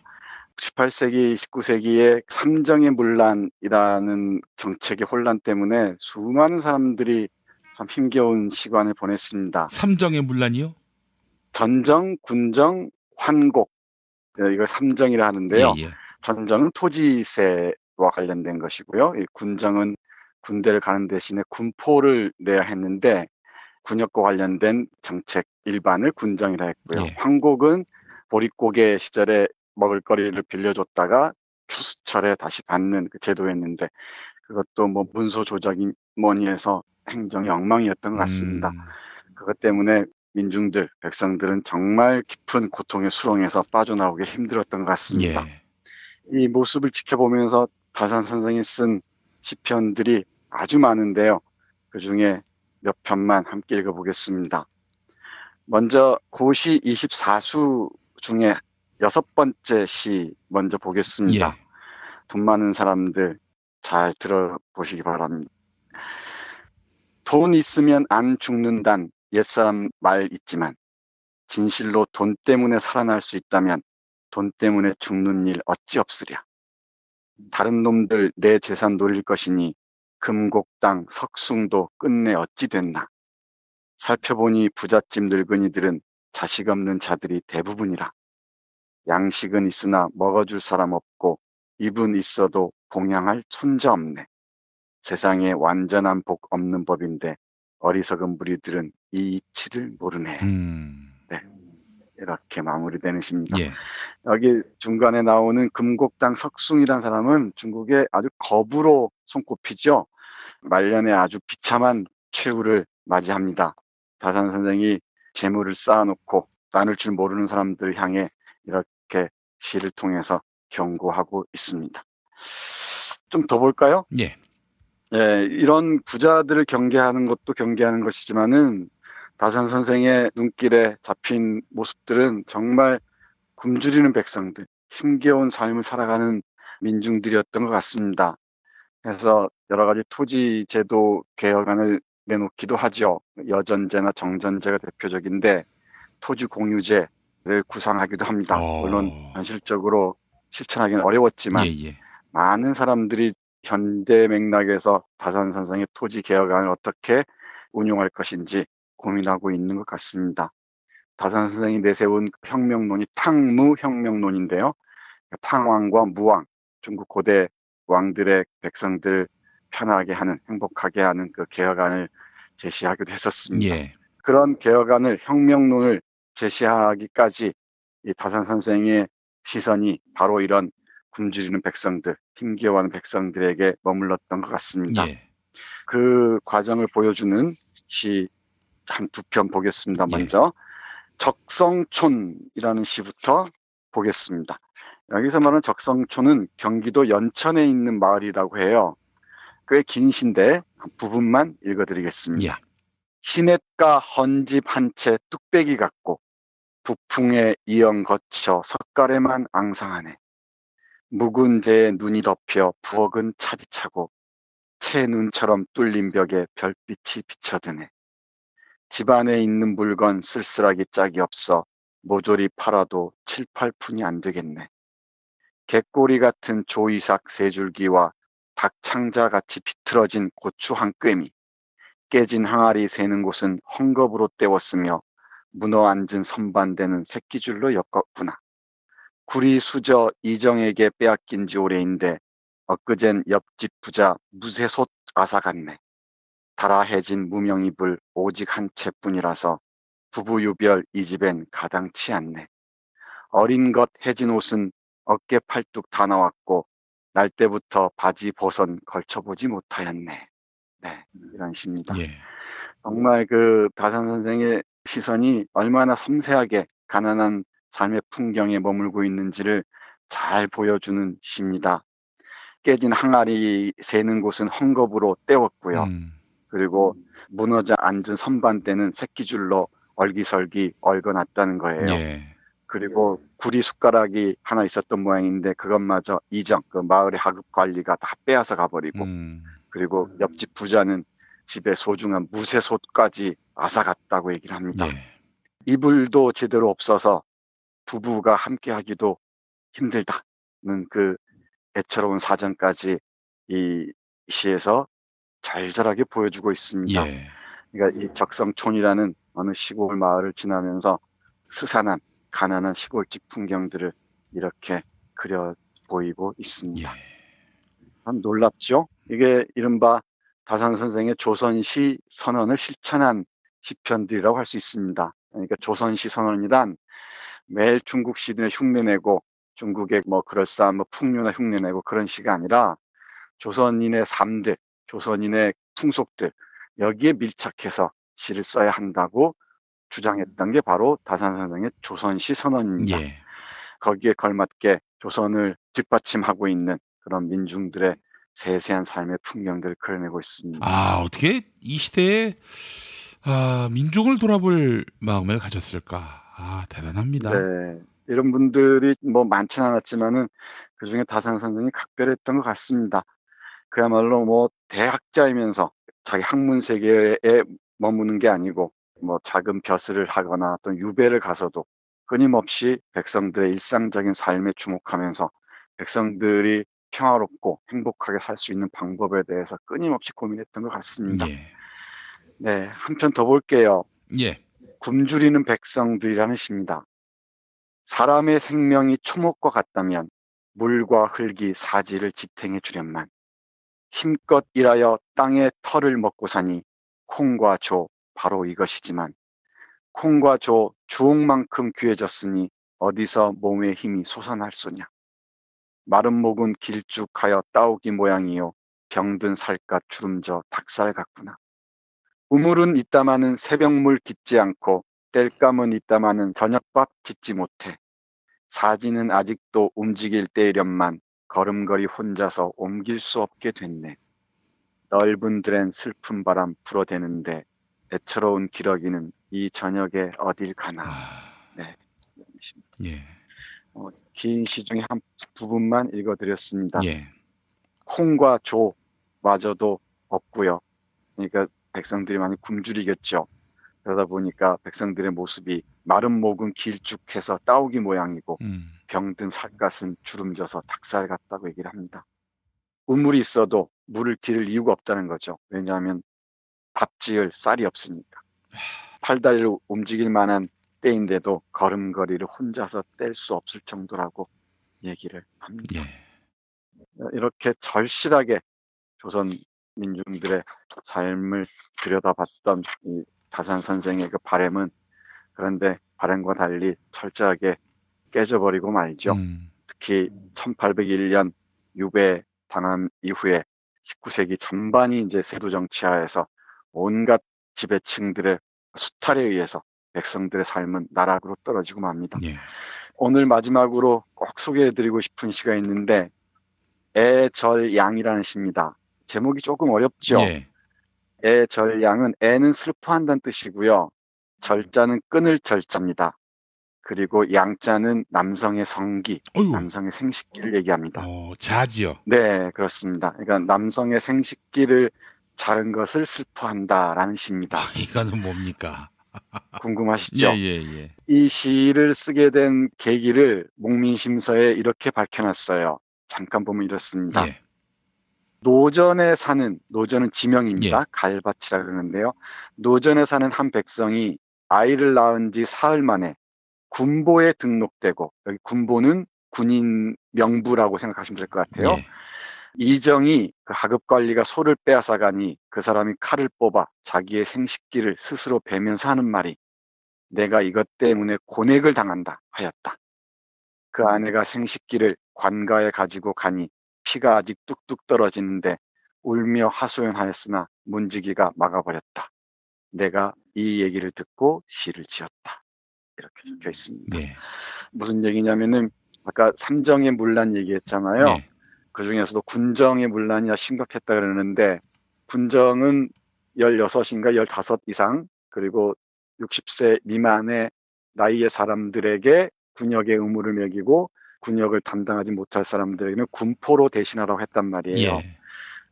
18세기, 19세기의 삼정의 문란이라는 정책의 혼란 때문에 수많은 사람들이 참 힘겨운 시간을 보냈습니다. 삼정의 문란이요? 전정, 군정, 환곡, 이걸 삼정이라 하는데요. 전정은 토지세와 관련된 것이고요. 이 군정은 군대를 가는 대신에 군포를 내야 했는데 군역과 관련된 정책 일반을 군정이라 했고요. 환곡은 보릿고개 시절에 먹을거리를 빌려줬다가 추수철에 다시 받는 그 제도였는데 그것도 뭐 문서 조작이 뭐니 해서 행정이 엉망이었던 것 같습니다. 그것 때문에 민중들, 백성들은 정말 깊은 고통의 수렁에서 빠져나오기 힘들었던 것 같습니다. 이 모습을 지켜보면서 다산 선생이 쓴 시편들이 아주 많은데요. 그중에 몇 편만 함께 읽어보겠습니다. 먼저 고시 24수 중에 6번째 시 먼저 보겠습니다. 돈 많은 사람들 잘 들어보시기 바랍니다. 돈 있으면 안 죽는단 옛사람 말 있지만 진실로 돈 때문에 살아날 수 있다면 돈 때문에 죽는 일 어찌 없으랴. 다른 놈들 내 재산 노릴 것이니 금곡당 석숭도 끝내 어찌 됐나. 살펴보니 부잣집 늙은이들은 자식 없는 자들이 대부분이라. 양식은 있으나 먹어줄 사람 없고 입은 있어도 봉양할 손자 없네. 세상에 완전한 복 없는 법인데 어리석은 무리들은 이 이치를 모르네. 네, 이렇게 마무리되는 시입니다. 여기 중간에 나오는 금곡당 석숭이라는 사람은 중국의 아주 거부로 손꼽히죠. 말년에 아주 비참한 최후를 맞이합니다. 다산 선생이 재물을 쌓아놓고 나눌 줄 모르는 사람들을 향해 이렇게 시를 통해서 경고하고 있습니다. 좀 더 볼까요? 이런 부자들을 경계하는 것도 경계하는 것이지만은 다산 선생의 눈길에 잡힌 모습들은 정말 굶주리는 백성들, 힘겨운 삶을 살아가는 민중들이었던 것 같습니다. 그래서 여러 가지 토지 제도 개혁안을 내놓기도 하죠. 여전제나 정전제가 대표적인데 토지 공유제를 구상하기도 합니다. 물론 현실적으로 실천하기는 어려웠지만 많은 사람들이 현대 맥락에서 다산 선생의 토지 개혁안을 어떻게 운용할 것인지 고민하고 있는 것 같습니다. 다산 선생이 내세운 혁명론이 탕무혁명론인데요. 탕왕과 무왕, 중국 고대 왕들의 백성들을 편하게 하는, 행복하게 하는 그 개혁안을 제시하기도 했었습니다. 그런 개혁안을, 혁명론을 제시하기까지 이 다산 선생의 시선이 바로 이런 굶주리는 백성들, 힘겨워하는 백성들에게 머물렀던 것 같습니다. 그 과정을 보여주는 시 한 두 편 보겠습니다. 먼저 적성촌이라는 시부터 보겠습니다. 여기서 말하는 적성촌은 경기도 연천에 있는 마을이라고 해요. 꽤 긴 시인데 부분만 읽어드리겠습니다. 시냇가 헌집 한 채 뚝배기 같고 북풍에 이영 거쳐 석가래만 앙상하네. 묵은 재에 눈이 덮여 부엌은 차디차고 채 눈처럼 뚫린 벽에 별빛이 비쳐드네. 집안에 있는 물건 쓸쓸하기 짝이 없어 모조리 팔아도 7, 8푼이 안 되겠네. 개꼬리 같은 조이삭 세 줄기와 닭창자같이 비틀어진 고추 한 꿰미, 깨진 항아리 새는 곳은 헝겊으로 때웠으며 문어 앉은 선반대는 새끼줄로 엮었구나. 굴이 수저 이정에게 빼앗긴 지 오래인데 엊그젠 옆집 부자 무쇠솥 앗아갔네. 달아해진 무명이불 오직 한 채뿐이라서 부부유별 이 집엔 가당치 않네. 어린 것 해진 옷은 어깨 팔뚝 다 나왔고 날 때부터 바지 보선 걸쳐보지 못하였네. 네, 이런 시입니다. 정말 그 다산 선생의 시선이 얼마나 섬세하게 가난한 삶의 풍경에 머물고 있는지를 잘 보여주는 시입니다. 깨진 항아리 새는 곳은 헝겊으로 때웠고요. 그리고 무너져 앉은 선반대는 새끼줄로 얼기설기 얽어놨다는 거예요. 예. 그리고 구리 숟가락이 하나 있었던 모양인데 그것마저 이정, 그 마을의 하급 관리가 다 빼앗아 가버리고 그리고 옆집 부자는 집에 소중한 무쇠솥까지 앗아갔다고 얘기를 합니다. 예. 이불도 제대로 없어서 부부가 함께하기도 힘들다는 그 애처로운 사정까지 이 시에서 절절하게 보여주고 있습니다. 예. 그러니까 이 적성촌이라는 어느 시골 마을을 지나면서 스산한 가난한 시골집 풍경들을 이렇게 그려 보이고 있습니다. 참 놀랍죠? 이게 이른바 다산 선생의 조선시 선언을 실천한 시편들이라고 할 수 있습니다. 그러니까 조선시 선언이란 매일 중국 시들을 흉내내고 중국의 뭐 그럴싸한 뭐 풍류나 흉내내고 그런 시가 아니라 조선인의 삶들, 조선인의 풍속들 여기에 밀착해서 시를 써야 한다고 주장했던 게 바로 다산 선생의 조선시 선언입니다. 예. 거기에 걸맞게 조선을 뒷받침하고 있는 그런 민중들의 세세한 삶의 풍경들을 그려내고 있습니다. 아, 어떻게 이 시대에 민중을 돌아볼 마음을 가졌을까? 아, 대단합니다. 네. 이런 분들이 뭐 많지는 않았지만은 그 중에 다산 선생이 각별했던 것 같습니다. 그야말로 뭐 대학자이면서 자기 학문 세계에 머무는 게 아니고 뭐 작은 벼슬을 하거나 또 유배를 가서도 끊임없이 백성들의 일상적인 삶에 주목하면서 백성들이 평화롭고 행복하게 살 수 있는 방법에 대해서 끊임없이 고민했던 것 같습니다. 예. 네, 한편 더 볼게요. 예. 굶주리는 백성들이라는 시입니다. 사람의 생명이 초목과 같다면 물과 흙이 사지를 지탱해 주련만 힘껏 일하여 땅의 털을 먹고 사니 콩과 조 바로 이것이지만 콩과 조 주옥만큼 귀해졌으니 어디서 몸의 힘이 솟아날 소냐. 마른 목은 길쭉하여 따오기 모양이요 병든 살갗 주름져 닭살 같구나. 우물은 있다마는 새벽물 깃지 않고 땔감은 있다마는 저녁밥 짓지 못해. 사지는 아직도 움직일 때이련만 걸음걸이 혼자서 옮길 수 없게 됐네. 넓은 들엔 슬픈 바람 불어대는데 애처로운 기러기는 이 저녁에 어딜 가나. 네. 예. 긴 시 중에 한 부분만 읽어드렸습니다. 예. 콩과 조마저도 없고요. 그러니까 백성들이 많이 굶주리겠죠. 그러다 보니까 백성들의 모습이 마른 목은 길쭉해서 따오기 모양이고 병든 살갗은 주름져서 닭살 같다고 얘기를 합니다. 우물이 있어도 물을 기를 이유가 없다는 거죠. 왜냐하면 밥 지을 쌀이 없으니까. 팔다리를 움직일 만한 때인데도 걸음걸이를 혼자서 뗄 수 없을 정도라고 얘기를 합니다. 예. 이렇게 절실하게 조선 민중들의 삶을 들여다봤던 이 다산 선생의 그 바램은 그런데 바램과 달리 철저하게 깨져버리고 말죠. 특히 1801년 유배 당한 이후에 19세기 전반이 이제 세도 정치하에서 온갖 지배층들의 수탈에 의해서 백성들의 삶은 나락으로 떨어지고 맙니다. 예. 오늘 마지막으로 꼭 소개해드리고 싶은 시가 있는데 애절양이라는 시입니다. 제목이 조금 어렵죠? 예. 애절양은 애는 슬퍼한다는 뜻이고요. 절자는 끊을 절자입니다. 그리고 양자는 남성의 성기, 남성의 생식기를 얘기합니다. 자지요? 네, 그렇습니다. 그러니까 남성의 생식기를 자른 것을 슬퍼한다라는 시입니다. 이거는 뭡니까? 궁금하시죠? 예. 이 시를 쓰게 된 계기를 목민심서에 이렇게 밝혀놨어요. 잠깐 보면 이렇습니다. 예. 노전에 사는, 노전은 지명입니다. 예. 갈밭이라 그러는데요. 노전에 사는 한 백성이 아이를 낳은 지 사흘 만에 군보에 등록되고, 여기 군보는 군인 명부라고 생각하시면 될 것 같아요. 예. 이정이 그 하급 관리가 소를 빼앗아가니 그 사람이 칼을 뽑아 자기의 생식기를 스스로 베면서 하는 말이 내가 이것 때문에 곤액을 당한다 하였다. 그 아내가 생식기를 관가에 가지고 가니 피가 아직 뚝뚝 떨어지는데 울며 하소연하였으나 문지기가 막아버렸다. 내가 이 얘기를 듣고 시를 지었다. 이렇게 적혀 있습니다. 네. 무슨 얘기냐면은 아까 삼정의 문란 얘기했잖아요. 네. 그 중에서도 군정의 문란이 심각했다 그러는데 군정은 16인가 15 이상 그리고 60세 미만의 나이의 사람들에게 군역의 의무를 매기고 군역을 담당하지 못할 사람들에게는 군포로 대신하라고 했단 말이에요. 예.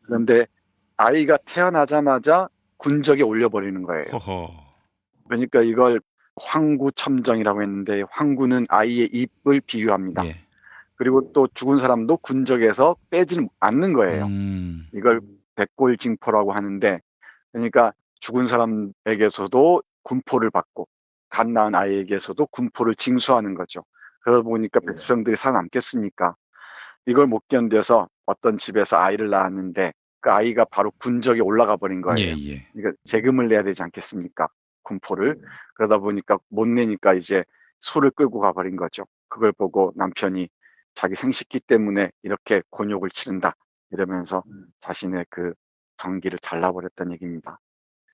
그런데 아이가 태어나자마자 군적에 올려버리는 거예요. 허허. 그러니까 이걸 황구첨정이라고 했는데 황구는 아이의 입을 비유합니다. 예. 그리고 또 죽은 사람도 군적에서 빼지는 않는 거예요. 이걸 백골징포라고 하는데 그러니까 죽은 사람에게서도 군포를 받고 갓 낳은 아이에게서도 군포를 징수하는 거죠. 그러다 보니까 백성들이 살아남겠습니까? 이걸 못 견뎌서 어떤 집에서 아이를 낳았는데 그 아이가 바로 군적에 올라가 버린 거예요. 예. 그러니까 세금을 내야 되지 않겠습니까? 군포를. 그러다 보니까 못 내니까 이제 소를 끌고 가버린 거죠. 그걸 보고 남편이 자기 생식기 때문에 이렇게 곤욕을 치른다 이러면서 자신의 그 장기를 잘라버렸다는 얘기입니다.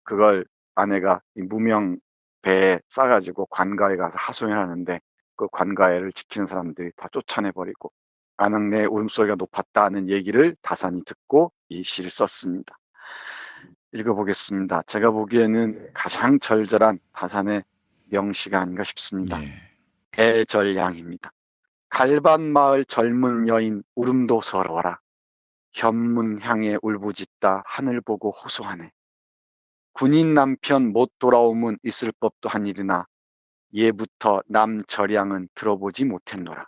그걸 아내가 이 무명 배에 싸가지고 관가에 가서 하소연을 하는데 그 관가에를 지키는 사람들이 다 쫓아내버리고 아낙네의 울음소리가 높았다는 얘기를 다산이 듣고 이 시를 썼습니다. 읽어보겠습니다. 제가 보기에는 가장 절절한 다산의 명시가 아닌가 싶습니다. 대절량입니다. 갈반마을 젊은 여인 울음도 서러워라. 현문향에 울부짖다 하늘 보고 호소하네. 군인 남편 못 돌아오면 있을 법도 한 일이나 예부터 남절양은 들어보지 못했노라.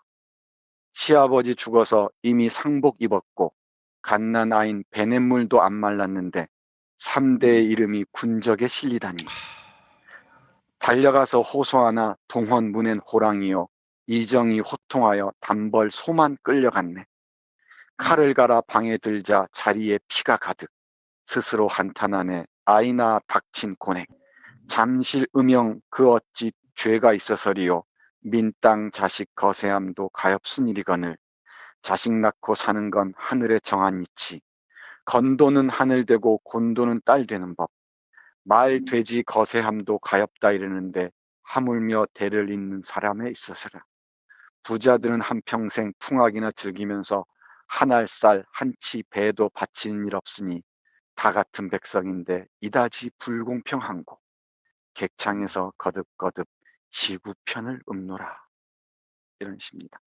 시아버지 죽어서 이미 상복 입었고 갓난 아인 베냇물도 안 말랐는데 3대의 이름이 군적에 실리다니. 달려가서 호소하나 동헌 문엔 호랑이요 이정이 호통하여 단벌 소만 끌려갔네. 칼을 갈아 방에 들자 자리에 피가 가득. 스스로 한탄하네 아이나 닥친 고넥. 잠실 음영 그 어찌 죄가 있어서리요. 민땅 자식 거세함도 가엾은 일이거늘. 자식 낳고 사는 건 하늘의 정한 이치. 건도는 하늘 되고 곤도는 딸 되는 법. 말 돼지 거세함도 가엾다 이르는데 하물며 대를 잇는 사람에 있어서라. 부자들은 한평생 풍악이나 즐기면서 한 알쌀 한치 배도 바치는 일 없으니 다 같은 백성인데 이다지 불공평한고. 객창에서 거듭거듭 시구편을 읊노라. 이런 시입니다.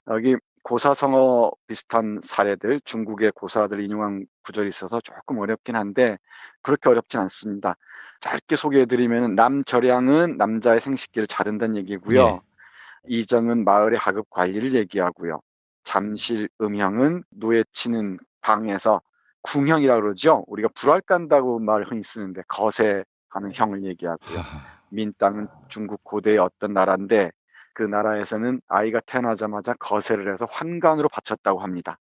여기 고사성어 비슷한 사례들, 중국의 고사들 인용한 구절이 있어서 조금 어렵긴 한데 그렇게 어렵진 않습니다. 짧게 소개해드리면 남절양은 남자의 생식기를 자른다는 얘기고요. 이정은 마을의 하급 관리를 얘기하고요. 잠실 음형은 노예 치는 방에서 궁형이라고 그러죠. 우리가 불알 깐다고 말을 흔히 쓰는데 거세하는 형을 얘기하고요. 민땅은 중국 고대의 어떤 나라인데 그 나라에서는 아이가 태어나자마자 거세를 해서 환관으로 바쳤다고 합니다.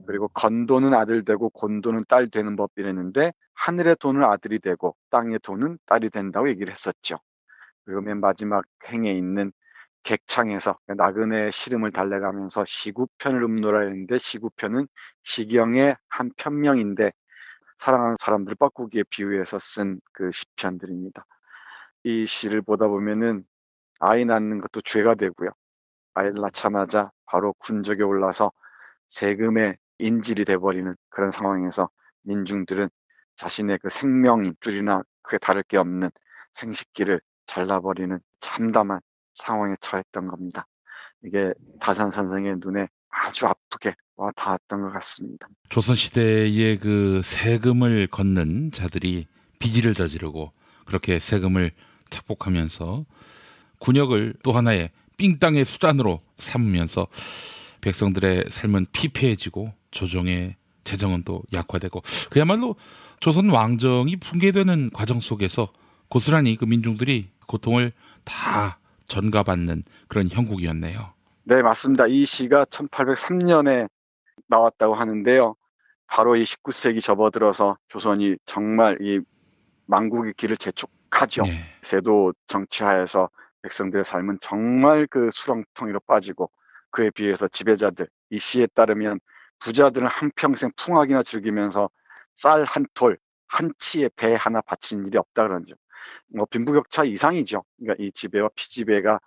그리고 건도는 아들 되고 곤도는 딸 되는 법 이랬는데 하늘의 돈은 아들이 되고 땅의 돈은 딸이 된다고 얘기를 했었죠. 그리고 맨 마지막 행에 있는 객창에서 나그네의 시름을 달래가면서 시구편을 읊노라 했는데 시구편은 시경의 한 편명인데 사랑하는 사람들 뻐꾸기에 비유해서 쓴 그 시편들입니다. 이 시를 보다 보면은 아이 낳는 것도 죄가 되고요. 아이를 낳자마자 바로 군적에 올라서 세금의 인질이 돼버리는 그런 상황에서 민중들은 자신의 그 생명인 줄이나 그게 다를 게 없는 생식기를 잘라버리는 참담한 상황에 처했던 겁니다. 이게 다산 선생의 눈에 아주 아프게 와 닿았던 것 같습니다. 조선시대의 그 세금을 걷는 자들이 비리를 저지르고 그렇게 세금을 착복하면서 군역을 또 하나의 삥땅의 수단으로 삼으면서 백성들의 삶은 피폐해지고 조정의 재정은 또 약화되고 그야말로 조선 왕정이 붕괴되는 과정 속에서 고스란히 그 민중들이 고통을 다 전가받는 그런 형국이었네요. 네, 맞습니다. 이 시가 1803년에 나왔다고 하는데요. 바로 이 19세기 접어들어서 조선이 정말 이 망국의 길을 재촉하죠. 세도 정치하에서 백성들의 삶은 정말 그 수렁텅이로 빠지고 그에 비해서 지배자들, 이 시에 따르면 부자들은 한평생 풍악이나 즐기면서 쌀 한 톨, 한 치에 배 하나 바치는 일이 없다 그러죠. 뭐 빈부격차 이상이죠. 그러니까 이 지배와 피지배가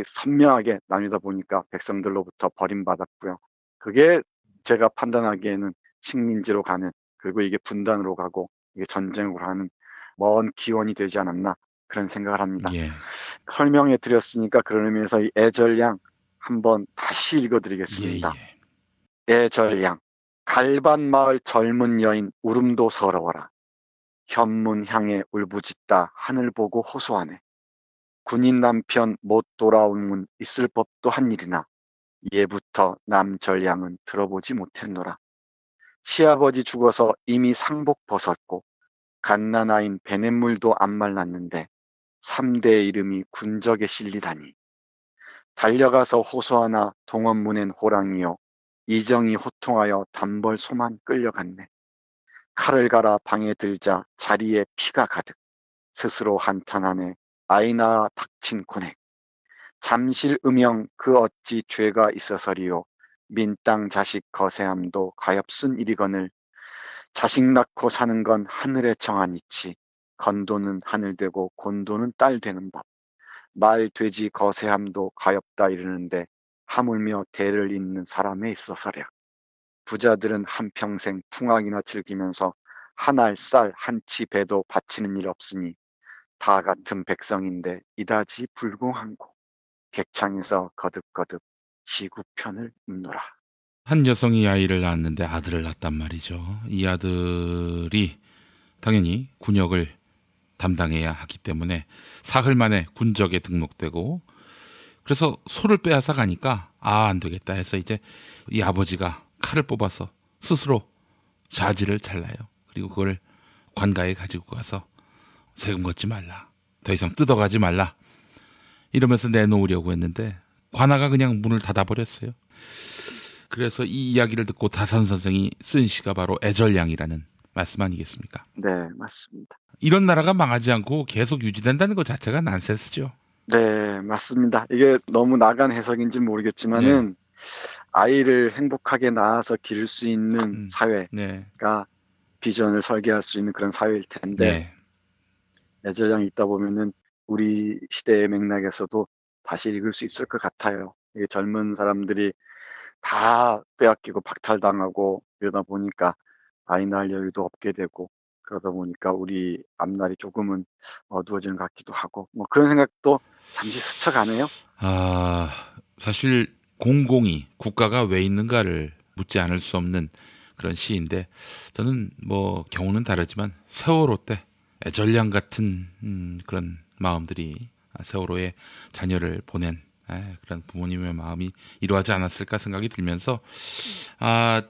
선명하게 나뉘다 보니까 백성들로부터 버림받았고요. 그게 제가 판단하기에는 식민지로 가는, 그리고 이게 분단으로 가고 이게 전쟁으로 가는 먼 기원이 되지 않았나 그런 생각을 합니다. 예. 설명해 드렸으니까 그런 의미에서 이 애절양 한번 다시 읽어드리겠습니다. 애절양. 갈반마을 젊은 여인 울음도 서러워라. 현문 향해 울부짖다 하늘 보고 호소하네. 군인 남편 못 돌아온 문 있을 법도 한 일이나 예부터 남절양은 들어보지 못했노라. 시아버지 죽어서 이미 상복 벗었고 갓난아인 베냇물도 안 말랐는데 3대의 이름이 군적에 실리다니. 달려가서 호소하나 동원문엔 호랑이요 이정이 호통하여 단벌 소만 끌려갔네. 칼을 갈아 방에 들자 자리에 피가 가득. 스스로 한탄하네. 아이나 닥친 고뇌. 잠실 음영 그 어찌 죄가 있어서리요. 민땅 자식 거세함도 가엾은 일이거늘. 자식 낳고 사는 건 하늘의 정한이치. 건도는 하늘 되고 곤도는 딸 되는 법. 말 돼지 거세함도 가엾다 이르는데 하물며 대를 잇는 사람에 있어서랴. 부자들은 한평생 풍악이나 즐기면서 한 알 쌀 한 치 배도 바치는 일 없으니 다 같은 백성인데 이다지 불공한고 객창에서 거듭거듭 지구편을 읊노라. 한 여성이 아이를 낳았는데 아들을 낳았단 말이죠. 이 아들이 당연히 군역을 담당해야 하기 때문에 사흘 만에 군적에 등록되고, 그래서 소를 빼앗아 가니까 안 되겠다 해서 이제 이 아버지가 칼을 뽑아서 스스로 자지를 잘라요. 그리고 그걸 관가에 가지고 가서 세금 걷지 말라, 더 이상 뜯어가지 말라 이러면서 내놓으려고 했는데 관아가 그냥 문을 닫아버렸어요. 그래서 이 이야기를 듣고 다산 선생이 쓴 시가 바로 애절양이라는 말씀 아니겠습니까? 네, 맞습니다. 이런 나라가 망하지 않고 계속 유지된다는 것 자체가 난센스죠. 네, 맞습니다. 이게 너무 나간 해석인지 모르겠지만은 아이를 행복하게 낳아서 기를 수 있는 사회가 비전을 설계할 수 있는 그런 사회일 텐데 애절양이 있다 보면은 우리 시대의 맥락에서도 다시 읽을 수 있을 것 같아요. 이게 젊은 사람들이 다 빼앗기고 박탈당하고 이러다 보니까 아이 낳을 여유도 없게 되고 그러다 보니까 우리 앞날이 조금은 어두워지는 것 같기도 하고 뭐 그런 생각도 잠시 스쳐가네요. 사실 공공이 국가가 왜 있는가를 묻지 않을 수 없는 그런 시인데, 저는 뭐 경우는 다르지만 세월호 때 애절양 같은 그런 마음들이 세월호에 자녀를 보낸 그런 부모님의 마음이 이러하지 않았을까 생각이 들면서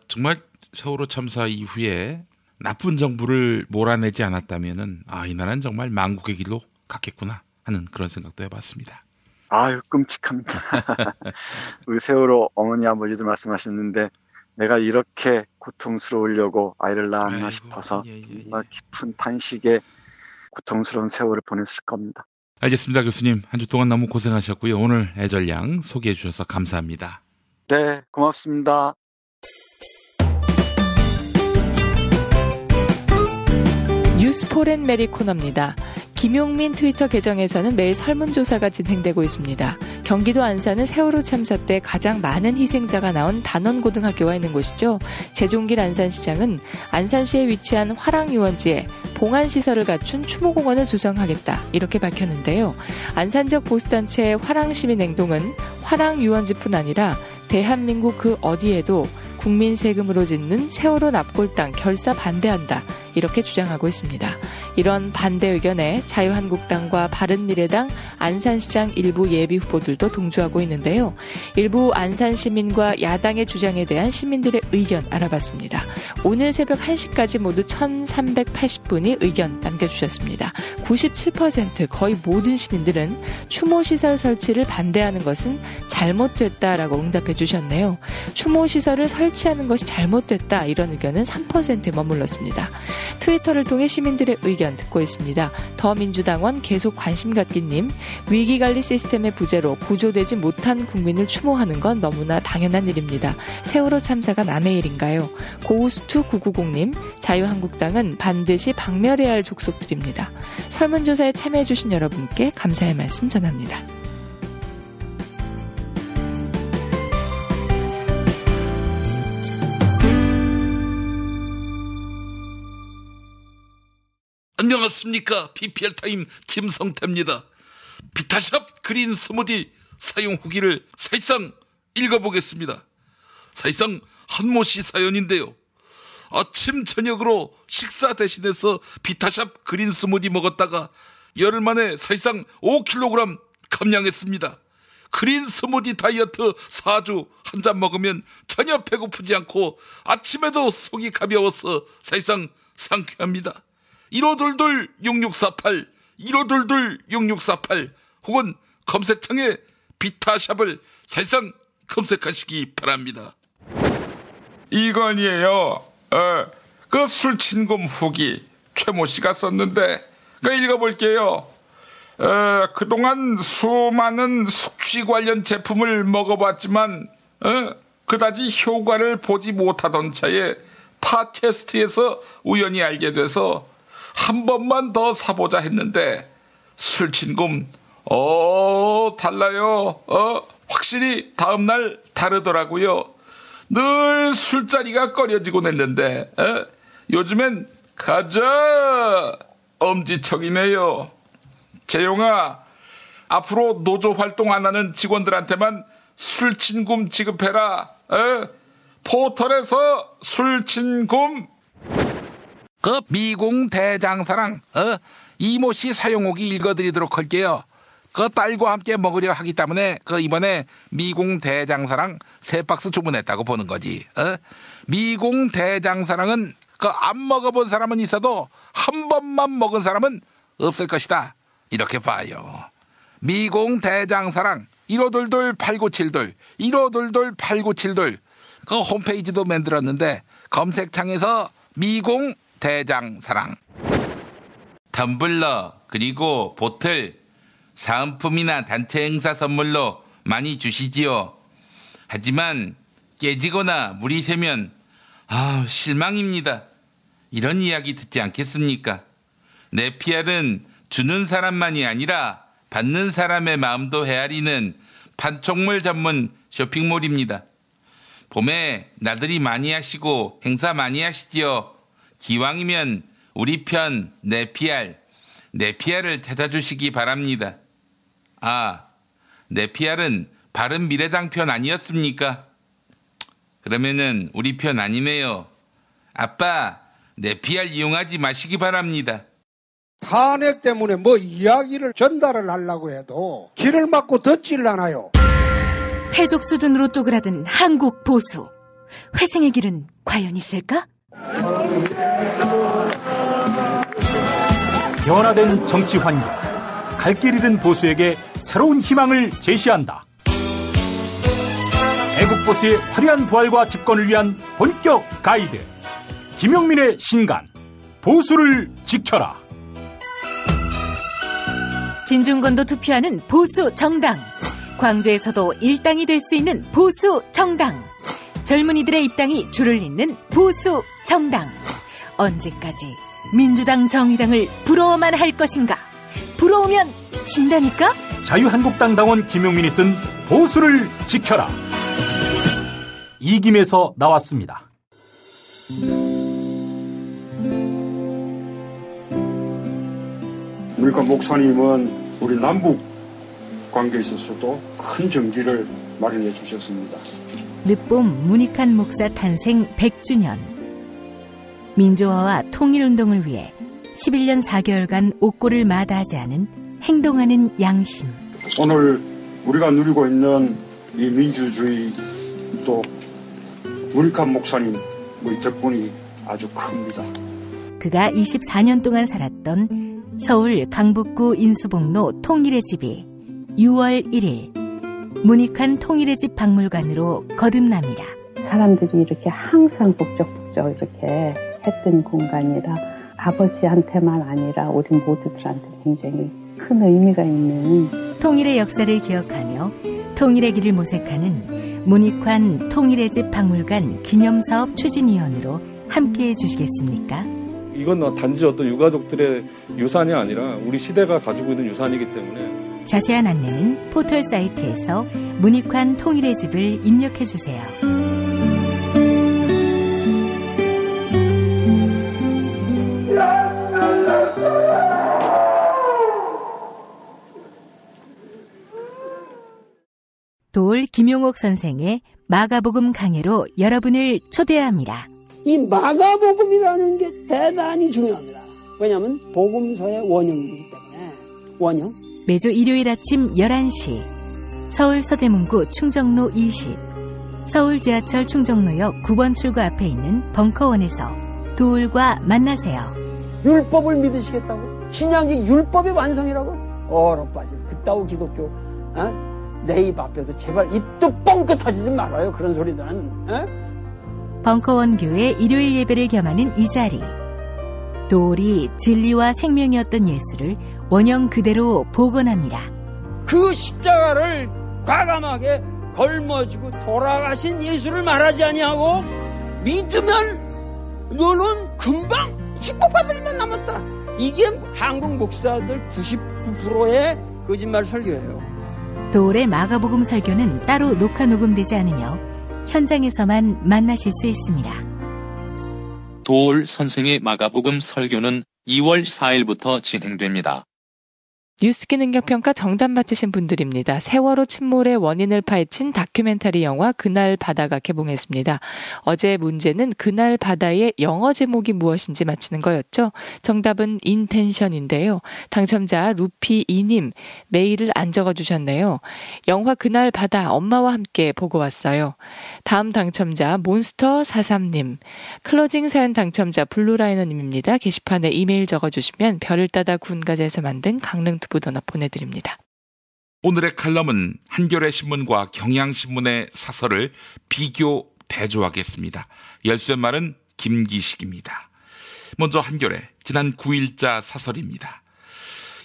정말 세월호 참사 이후에 나쁜 정부를 몰아내지 않았다면은 이 나라는 정말 망국의 길로 갔겠구나 하는 그런 생각도 해봤습니다. 아유, 끔찍합니다. 우리 세월호 어머니 아버지도 말씀하셨는데 내가 이렇게 고통스러우려고 아이를 낳았나 싶어서 정말 깊은 탄식에 고통스러운 세월을 보냈을 겁니다. 알겠습니다. 교수님, 한 주 동안 너무 고생하셨고요. 오늘 애절양 소개해 주셔서 감사합니다. 네, 고맙습니다. 뉴스포렌 메리 코너입니다. 김용민 트위터 계정에서는 매일 설문조사가 진행되고 있습니다. 경기도 안산은 세월호 참사 때 가장 많은 희생자가 나온 단원고등학교가 있는 곳이죠. 재종길 안산시장은 안산시에 위치한 화랑유원지에 봉안시설을 갖춘 추모공원을 조성하겠다 이렇게 밝혔는데요. 안산 지역 보수단체 화랑시민행동은 화랑유원지뿐 아니라 대한민국 그 어디에도 국민 세금으로 짓는 세월호 납골당 결사 반대한다 이렇게 주장하고 있습니다. 이런 반대 의견에 자유한국당과 바른미래당, 안산시장 일부 예비 후보들도 동조하고 있는데요. 일부 안산 시민과 야당의 주장에 대한 시민들의 의견 알아봤습니다. 오늘 새벽 1시까지 모두 1,380분이 의견 남겨주셨습니다. 97% 거의 모든 시민들은 추모시설 설치를 반대하는 것은 잘못됐다라고 응답해 주셨네요. 추모시설을 설치하는 것이 잘못됐다 이런 의견은 3%에 머물렀습니다. 트위터를 통해 시민들의 의견 듣고 있습니다. 더민주당원 계속 관심 갖기님, 위기관리 시스템의 부재로 구조되지 못한 국민을 추모하는 건 너무나 당연한 일입니다. 세월호 참사가 남의 일인가요? 고우스투 990님, 자유한국당은 반드시 박멸해야 할 족속들입니다. 설문조사에 참여해주신 여러분께 감사의 말씀 전합니다. 안녕하십니까. PPL타임 김성태입니다. 비타샵 그린 스무디 사용 후기를 사실상 읽어보겠습니다. 사실상 한모 씨 사연인데요. 아침 저녁으로 식사 대신해서 비타샵 그린 스무디 먹었다가 열흘 만에 사실상 5kg 감량했습니다. 그린 스무디 다이어트 4주 한 잔 먹으면 전혀 배고프지 않고 아침에도 속이 가벼워서 사실상 상쾌합니다. 1522-6648 1522-6648 혹은 검색창에 비타샵을 사실상 검색하시기 바랍니다. 이건이에요. 그 술친금 후기 최모 씨가 썼는데 읽어볼게요. 그동안 수많은 숙취 관련 제품을 먹어봤지만 그다지 효과를 보지 못하던 차에 팟캐스트에서 우연히 알게 돼서 한 번만 더 사보자 했는데 술친금 달라요. 확실히 다음날 다르더라고요. 늘 술자리가 꺼려지곤 했는데 요즘엔 가자 엄지척이네요. 재용아, 앞으로 노조 활동 안 하는 직원들한테만 술친금 지급해라. 포털에서 술친금. 그 미궁 대장사랑 이모 씨 사용후기 읽어드리도록 할게요. 그 딸과 함께 먹으려 하기 때문에 이번에 미궁 대장사랑 3박스 주문했다고 보는 거지. 미궁 대장사랑은 안 먹어본 사람은 있어도 한 번만 먹은 사람은 없을 것이다. 이렇게 봐요. 미궁 대장사랑 1522-8972 1522-8972 그 홈페이지도 만들었는데 검색창에서 미궁 대장사랑. 텀블러 그리고 보틀 사은품이나 단체 행사 선물로 많이 주시지요. 하지만 깨지거나 물이 새면 실망입니다. 이런 이야기 듣지 않겠습니까? 네피알은 주는 사람만이 아니라 받는 사람의 마음도 헤아리는 판촉물 전문 쇼핑몰입니다. 봄에 나들이 많이 하시고 행사 많이 하시지요. 기왕이면 우리 편 네피알을 찾아주시기 바랍니다. 네피알은 바른미래당 편 아니었습니까? 그러면은 우리 편 아니네요. 아빠, 네피알 이용하지 마시기 바랍니다. 탄핵 때문에 이야기를 전달을 하려고 해도 길을 막고 듣지를 않아요. 패족 수준으로 쪼그라든 한국 보수. 회생의 길은 과연 있을까? 변화된 정치 환경, 갈 길 잃은 보수에게 새로운 희망을 제시한다. 애국 보수의 화려한 부활과 집권을 위한 본격 가이드, 김용민의 신간, 보수를 지켜라. 진중권도 투표하는 보수 정당. 광주에서도 일당이 될 수 있는 보수 정당. 젊은이들의 입당이 줄을 잇는 보수 정당. 언제까지 민주당 정의당을 부러워만 할 것인가? 부러우면 진다니까? 자유한국당 당원 김용민이 쓴 보수를 지켜라. 이김에서 나왔습니다. 우리가 목사님은 우리 남북 관계에 있어서도 큰 정기를 마련해 주셨습니다. 늦봄 문익환 목사 탄생 100주년. 민주화와 통일운동을 위해 11년 4개월간 옥고를 마다하지 않은 행동하는 양심. 오늘 우리가 누리고 있는 이 민주주의 또 문익환 목사님 덕분이 아주 큽니다. 그가 24년 동안 살았던 서울 강북구 인수봉로 통일의 집이 6월 1일 문익환 통일의 집 박물관으로 거듭납니다. 사람들이 이렇게 항상 북적북적 이렇게 했던 공간이라 아버지한테만 아니라 우리 모두들한테 굉장히 큰 의미가 있는 통일의 역사를 기억하며 통일의 길을 모색하는 문익환 통일의 집 박물관 기념사업 추진위원으로 함께해 주시겠습니까? 이건 단지 어떤 유가족들의 유산이 아니라 우리 시대가 가지고 있는 유산이기 때문에 자세한 안내는 포털 사이트에서 문익환 통일의 집을 입력해 주세요. 야! 도올 김용옥 선생의 마가복음 강해로 여러분을 초대합니다. 이 마가복음이라는 게 대단히 중요합니다. 왜냐하면 복음서의 원형이기 때문에. 원형. 매주 일요일 아침 11시 서울 서대문구 충정로 20 서울 지하철 충정로역 9번 출구 앞에 있는 벙커원에서 도올과 만나세요. 율법을 믿으시겠다고? 신약이 율법의 완성이라고? 얼어빠질 그따위 기독교 내 입 앞에서 제발 입도 뻥끗 터지지 말아요. 그런 소리들은. 벙커원 교회 일요일 예배를 겸하는 이 자리. 도올이 진리와 생명이었던 예수를 원형 그대로 복원합니다. 그 십자가를 과감하게 걸머지고 돌아가신 예수를 말하지 아니하고 믿으면 너는 금방 축복받을 일만 남았다. 이게 한국 목사들 99%의 거짓말 설교예요. 도올의 마가복음 설교는 따로 녹화 녹음되지 않으며 현장에서만 만나실 수 있습니다. 도올 선생의 마가복음 설교는 2월 4일부터 진행됩니다. 뉴스키 능력평가 정답 맞히신 분들입니다. 세월호 침몰의 원인을 파헤친 다큐멘터리 영화 그날 바다가 개봉했습니다. 어제 문제는 그날 바다의 영어 제목이 무엇인지 맞히는 거였죠. 정답은 인텐션인데요. 당첨자 루피2님 메일을 안 적어주셨네요. 영화 그날 바다 엄마와 함께 보고 왔어요. 다음 당첨자 몬스터43님 클로징 사연 당첨자 블루라이너님입니다. 게시판에 이메일 적어주시면 별을 따다 군가자에서 만든 강릉 부도나 보내드립니다. 오늘의 칼럼은 한겨레 신문과 경향신문의 사설을 비교 대조하겠습니다. 열쇠 말은 김기식입니다. 먼저 한겨레 지난 9일자 사설입니다.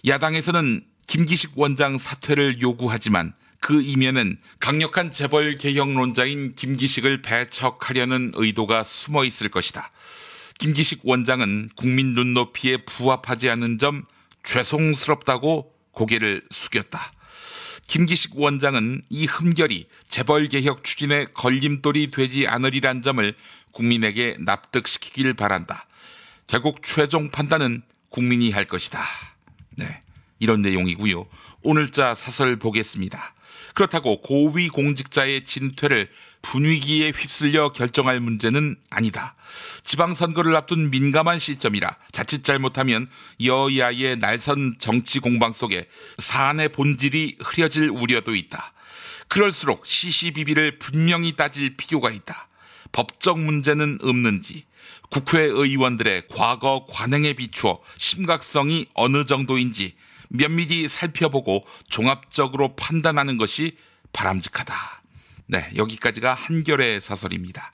야당에서는 김기식 원장 사퇴를 요구하지만 그 이면엔 강력한 재벌 개혁론자인 김기식을 배척하려는 의도가 숨어 있을 것이다. 김기식 원장은 국민 눈높이에 부합하지 않는 점 죄송스럽다고 고개를 숙였다. 김기식 원장은 이 흠결이 재벌개혁 추진의 걸림돌이 되지 않으리란 점을 국민에게 납득시키길 바란다. 결국 최종 판단은 국민이 할 것이다. 네, 이런 내용이고요. 오늘자 사설 보겠습니다. 그렇다고 고위 공직자의 진퇴를 분위기에 휩쓸려 결정할 문제는 아니다. 지방선거를 앞둔 민감한 시점이라 자칫 잘못하면 여야의 날선 정치 공방 속에 사안의 본질이 흐려질 우려도 있다. 그럴수록 시시비비를 분명히 따질 필요가 있다. 법적 문제는 없는지, 국회의원들의 과거 관행에 비추어 심각성이 어느 정도인지 면밀히 살펴보고 종합적으로 판단하는 것이 바람직하다. 네, 여기까지가 한겨레 사설입니다.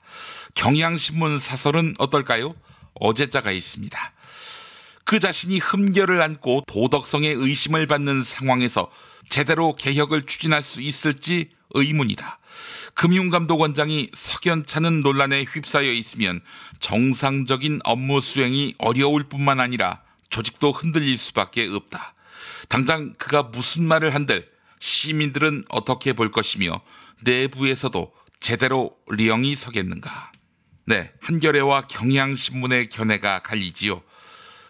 경향신문 사설은 어떨까요? 어제자가 있습니다. 그 자신이 흠결을 안고 도덕성에 의심을 받는 상황에서 제대로 개혁을 추진할 수 있을지 의문이다. 금융감독원장이 석연찮은 논란에 휩싸여 있으면 정상적인 업무 수행이 어려울 뿐만 아니라 조직도 흔들릴 수밖에 없다. 당장 그가 무슨 말을 한들 시민들은 어떻게 볼 것이며 내부에서도 제대로 리엉이 서겠는가. 네, 한겨레와 경향신문의 견해가 갈리지요.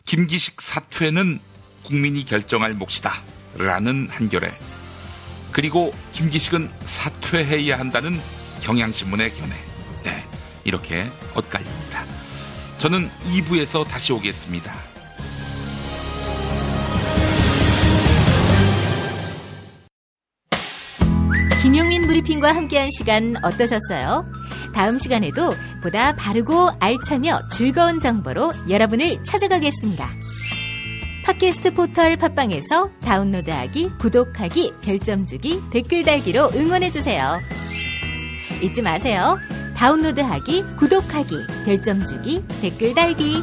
김기식 사퇴는 국민이 결정할 몫이다 라는 한겨레, 그리고 김기식은 사퇴해야 한다는 경향신문의 견해. 네, 이렇게 엇갈립니다. 저는 2부에서 다시 오겠습니다. 김용민 브리핑과 함께한 시간 어떠셨어요? 다음 시간에도 보다 바르고 알차며 즐거운 정보로 여러분을 찾아가겠습니다. 팟캐스트 포털 팟빵에서 다운로드하기, 구독하기, 별점 주기, 댓글 달기로 응원해주세요. 잊지 마세요. 다운로드하기, 구독하기, 별점 주기, 댓글 달기.